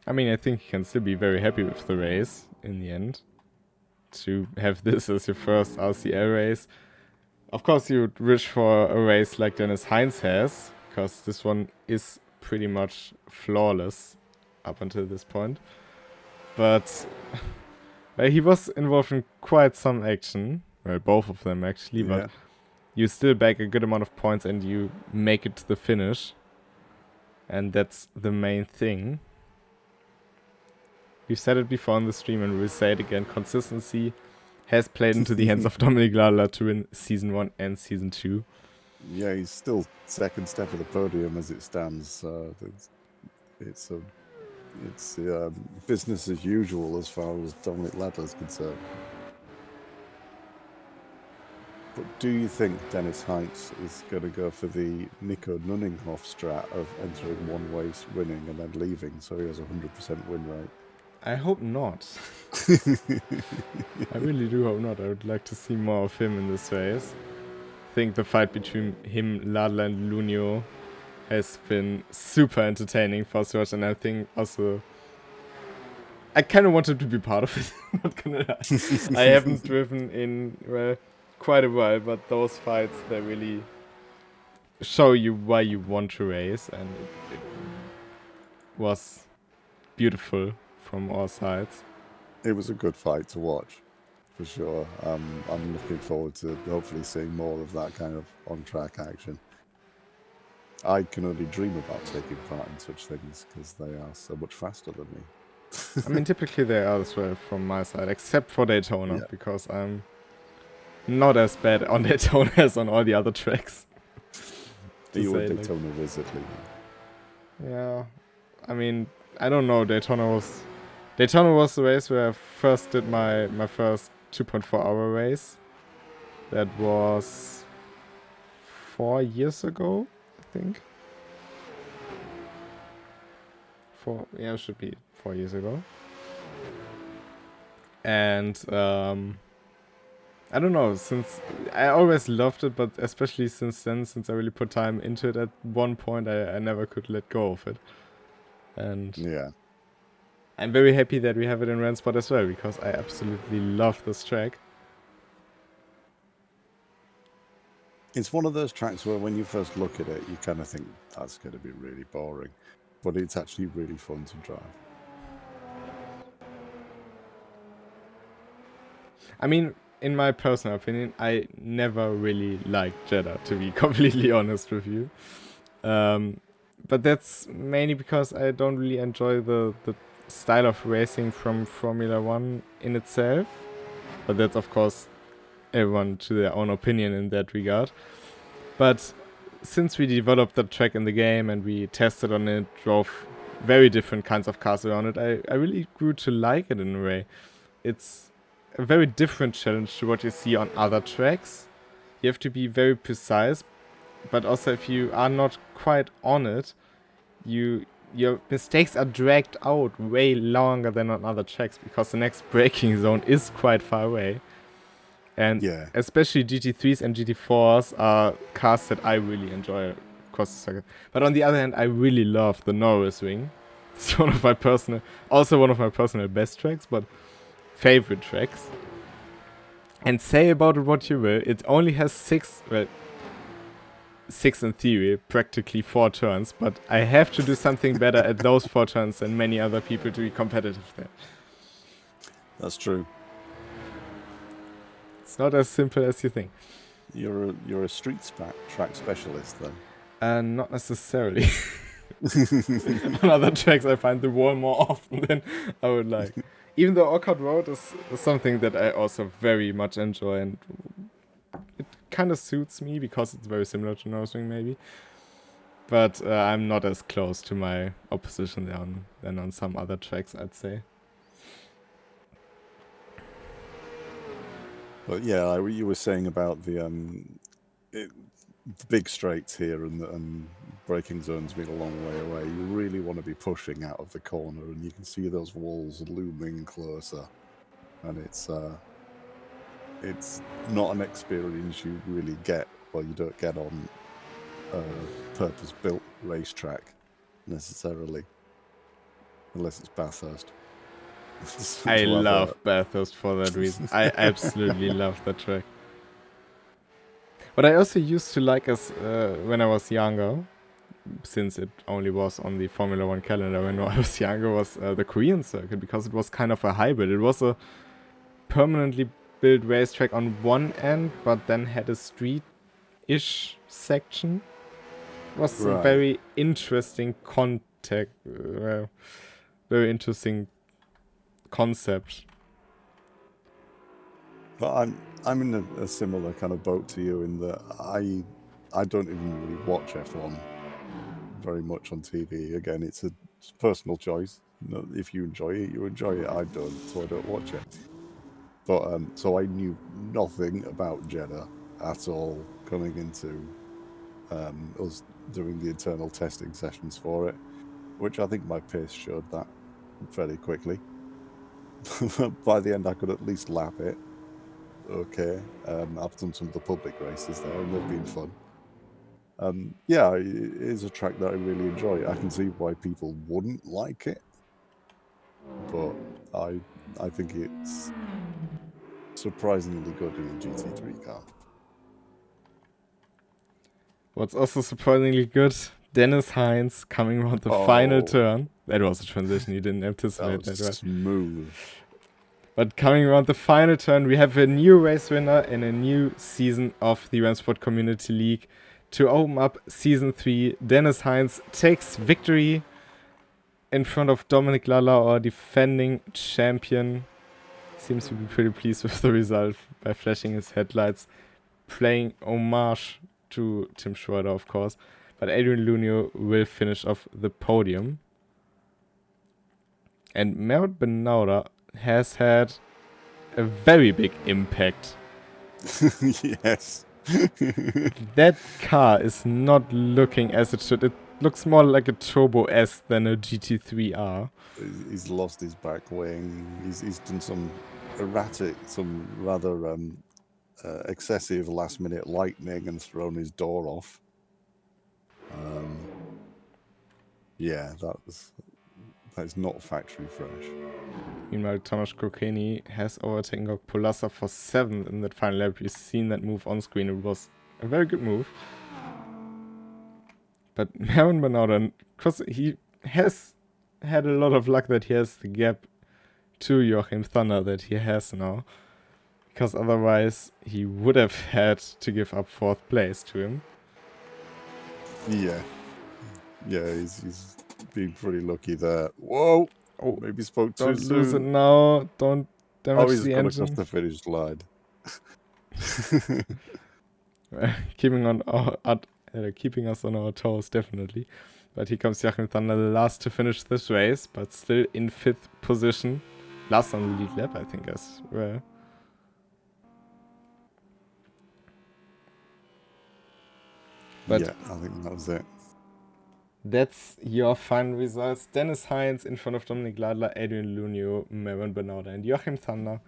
I mean, I think you can still be very happy with the race in the end. To have this as your first RCL race. Of course, you would wish for a race like Dennis Heinz has, because this one is pretty much flawless up until this point. But he was involved in quite some action. Well, both of them actually, but you still bag a good amount of points and you make it to the finish. And that's the main thing. We've said it before on the stream and we'll say it again. Consistency has played into the hands of Dominik Ladler to win Season 1 and Season 2. Yeah, he's still second step of the podium as it stands. It's business as usual as far as Dominik Ladler is concerned. But do you think Dennis Heinz is going to go for the Nico Nunninghoff strat of entering one race, winning, and then leaving, so he has a 100% win rate? I hope not. I really do hope not. I would like to see more of him in this race. I think the fight between him, Ladler, and Lunio has been super entertaining for us to watch, and I think also I kind of wanted to be part of it. Not gonna lie. I haven't driven in quite a while, but those fights, they really show you why you want to race, and it was beautiful from all sides. It was a good fight to watch, for sure. I'm looking forward to hopefully seeing more of that kind of on-track action. I can only dream about taking part in such things because they are so much faster than me. I mean, typically they are as well from my side, except for Daytona, because I'm not as bad on Daytona as on all the other tracks. You a Daytona visit, Lee? Yeah, I mean, I don't know. Daytona was the race where I first did my first 2.4-hour race. That was 4 years ago, I think. it should be 4 years ago. And I don't know, since I always loved it, but especially since then, since I really put time into it at one point, I never could let go of it. And Yeah. I'm very happy that we have it in RENNSPORT as well, because I absolutely love this track. It's one of those tracks where when you first look at it, you kind of think, that's going to be really boring. But it's actually really fun to drive. I mean, in my personal opinion, I never really liked Jeddah, to be completely honest with you. But that's mainly because I don't really enjoy the style of racing from Formula 1 in itself. But that's, of course, everyone to their own opinion in that regard. But since we developed the track in the game and we tested on it, drove very different kinds of cars around it, I really grew to like it in a way. It's a very different challenge to what you see on other tracks. You have to be very precise, but also if you are not quite on it, your mistakes are dragged out way longer than on other tracks, because the next braking zone is quite far away. And Yeah. especially GT3s and GT4s are cars that I really enjoy across the circuit. But on the other hand, I really love the Norris Ring. It's one of my personal best tracks, but favorite tracks. And say about it what you will, it only has six in theory, practically 4 turns, but I have to do something better at those 4 turns than many other people to be competitive there. That's true. It's not as simple as you think. You're a street track specialist then. Not necessarily. On other tracks, I find the wall more often than I would like. Even though Orchard Road is something that I also very much enjoy, and it kind of suits me because it's very similar to Norrisring maybe. But I'm not as close to my opposition there than on some other tracks, I'd say. But yeah, you were saying about the big straights here and braking zones being a long way away. You really want to be pushing out of the corner, and you can see those walls looming closer. And it's not an experience you really get. Well, you don't get on a purpose-built racetrack necessarily, unless it's Bathurst. I love Bathurst for that reason. I absolutely love that track. What I also used to like when I was younger, since it only was on the Formula 1 calendar when I was younger, was the Korean circuit, because it was kind of a hybrid. It was a permanently built racetrack on one end, but then had a street-ish section. It was a very interesting very interesting concept. But I'm in a similar kind of boat to you in that I don't even really watch F1 very much on TV. Again, it's a personal choice. If you enjoy it, you enjoy it. I don't, so I don't watch it. But so I knew nothing about Jeddah at all coming into us doing the internal testing sessions for it, which I think my pace showed that fairly quickly. By the end, I could at least lap it. Okay, I've done some of the public races there, and they've been fun. Yeah, it is a track that I really enjoy. I can see why people wouldn't like it, but I think it's surprisingly good in a GT3 car. What's also surprisingly good, Dennis Heinz coming around the final turn. That was a transition, you didn't anticipate that, right? Smooth. But coming around the final turn, we have a new race winner in a new season of the RENNSPORT Community League. To open up Season 3, Dennis Heinz takes victory in front of Dominic Lalla, our defending champion. Seems to be pretty pleased with the result by flashing his headlights, playing homage to Tim Schroeder, of course. But Adrian Lunio will finish off the podium. And Merritt Benauda has had a very big impact. Yes. That car is not looking as it should. It looks more like a Turbo S than a GT3R. He's lost his back wing. He's done some erratic, some rather excessive last-minute lightning and thrown his door off. Yeah, that's not factory fresh. Meanwhile, Tomasz Kokeni has overtaken Gok Polasa for 7th in that final lap. You've seen that move on screen. It was a very good move. But Mervin Bernarden, because he has had a lot of luck that he has the gap to Joachim Thunder that he has now. Because otherwise, he would have had to give up 4th place to him. Yeah. Yeah, he's been pretty lucky there. Whoa! Oh, maybe spoke too don't soon. lose it now. Don't damage he's the gone engine. across the finish line. Keeping us on our toes, definitely. But here comes Joachim Thunder, the last to finish this race, but still in 5th position. Last on the lead lap, I think, as well. But yeah, I think that was it. That's your final results. Dennis Heinz in front of Dominik Ladler, Adrian Lunio, Mervin Bernarda, and Joachim Thunder.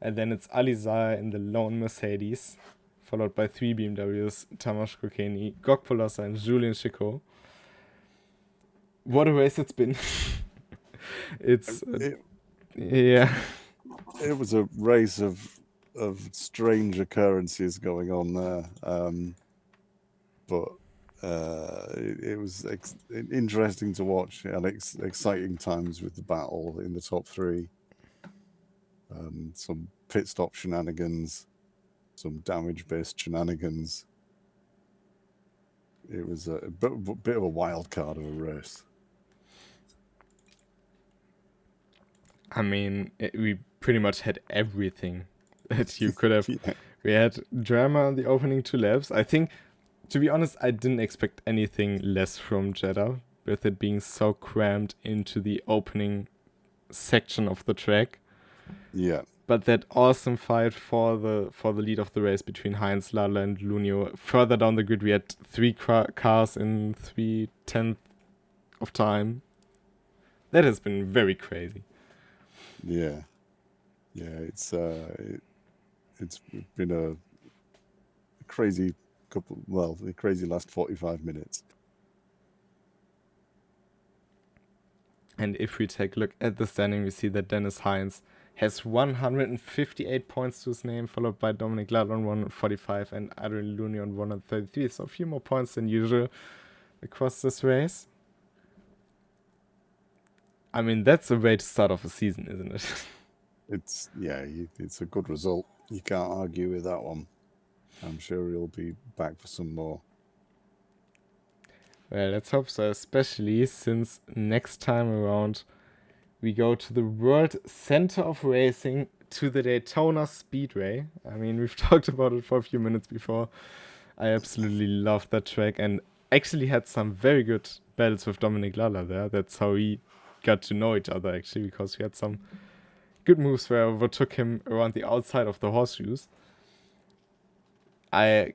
And then it's Ali Zaya in the lone Mercedes, followed by 3 BMWs, Tamas Kokeni, Gok Polasa, and Julian Chicot. What a race it's been. Yeah. It was a race of strange occurrences going on there. But it was interesting to watch and exciting times with the battle in the top 3. Some pit stop shenanigans, some damage-based shenanigans. It was a bit of a wild card of a race. I mean, we pretty much had everything that you could have. Yeah. We had drama in the opening 2 laps. I think, to be honest, I didn't expect anything less from Jeddah, with it being so crammed into the opening section of the track. Yeah. But that awesome fight for the lead of the race between Heinz, Ladler, and Lunio. Further down the grid, we had 3 cars in 3/10 of time. That has been very crazy. Yeah. It's been a crazy a crazy last 45 minutes. And if we take a look at the standing, we see that Dennis Heinz has 158 points to his name, followed by Dominik Ladler on 145 and Adrian Lunio on 133. So a few more points than usual across this race. I mean, that's a way to start off a season, isn't it? It's a good result. You can't argue with that one. I'm sure he'll be back for some more. Well, let's hope so, especially since next time around we go to the World Center of Racing, to the Daytona Speedway. I mean, we've talked about it for a few minutes before. I absolutely love that track and actually had some very good battles with Dominik Ladler there. That's how we got to know each other, actually, because we had some good moves where I overtook him around the outside of the horseshoes. My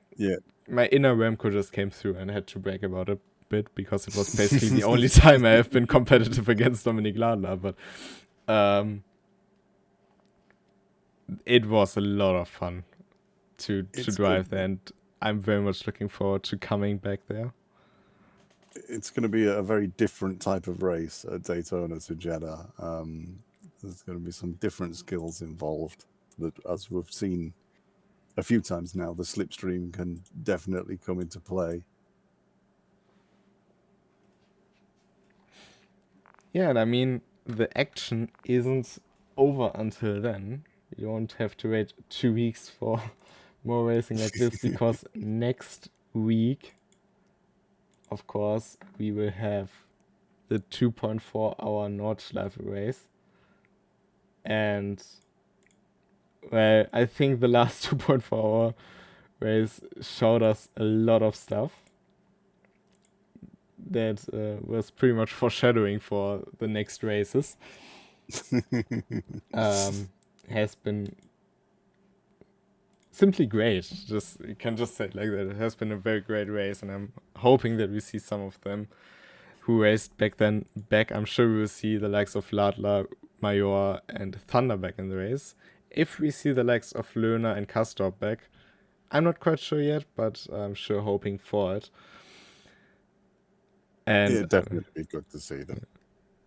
inner Remco just came through and I had to brag about it a bit because it was basically the only time I have been competitive against Dominik Ladler. But it was a lot of fun to drive there, and I'm very much looking forward to coming back there. It's going to be a very different type of race at Daytona to Jeddah. There's going to be some different skills involved that, as we've seen a few times now, the slipstream can definitely come into play. Yeah, and I mean, the action isn't over until then. You don't have to wait 2 weeks for more racing like this, because next week, of course, we will have the 2.4-hour Nordschleife race. And, well, I think the last 2.4-hour race showed us a lot of stuff that was pretty much foreshadowing for the next races. Has been simply great. You can just say it like that. It has been a very great race, and I'm hoping that we see some of them who raced back then back. I'm sure we will see the likes of Ladler, Major, and Thunder back in the race. If we see the likes of Löhner and Castor back, I'm not quite sure yet, but I'm sure hoping for it. And It'd definitely be good to see them.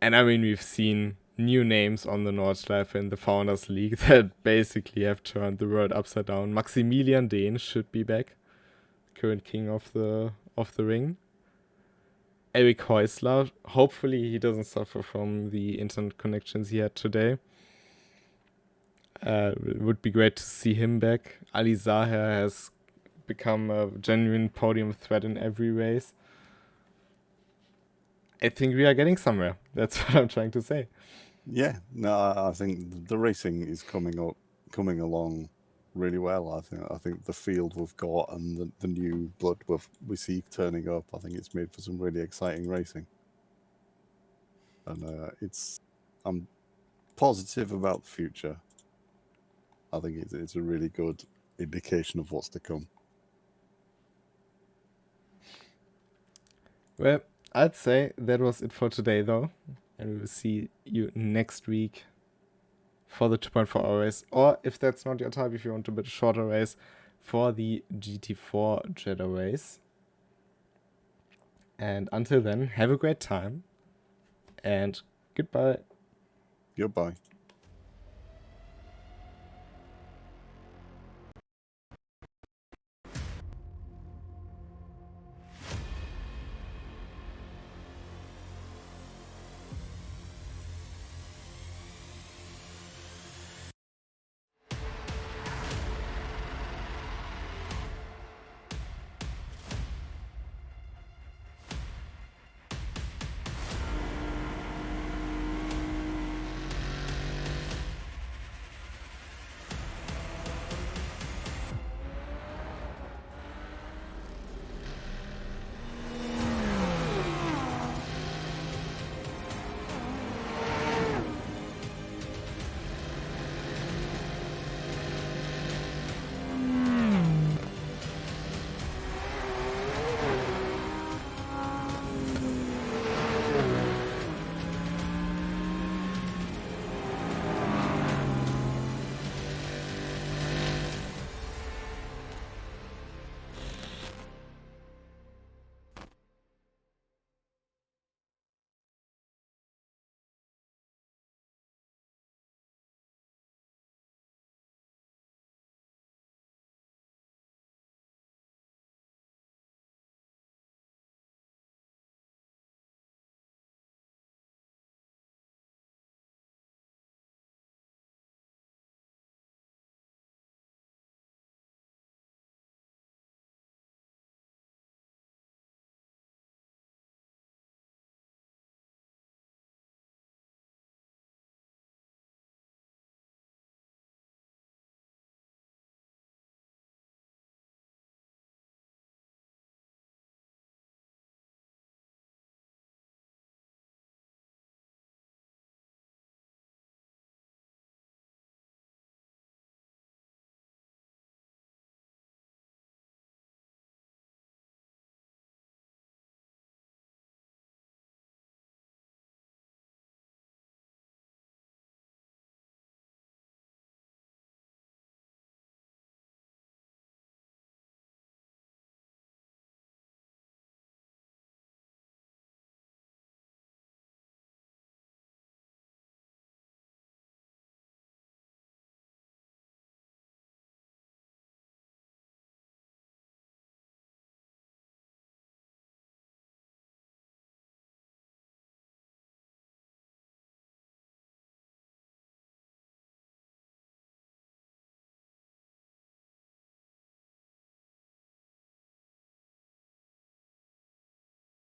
And I mean, we've seen new names on the Nordschleife in the Founders League that basically have turned the world upside down. Maximilian Dehn should be back, current king of the ring. Eric Häusler, hopefully he doesn't suffer from the internet connections he had today. It would be great to see him back. Ali Zaher has become a genuine podium threat in every race. I think we are getting somewhere. That's what I'm trying to say. Yeah, no, I think the racing is coming along really well. I think the field we've got and the new blood we see turning up, I think it's made for some really exciting racing. And I'm positive about the future. I think it's a really good indication of what's to come. Well, I'd say that was it for today, though. And we will see you next week for the 2.4 hour race. Or if that's not your type, if you want a bit shorter race, for the GT4 Jeddah race. And until then, have a great time. And goodbye. Goodbye.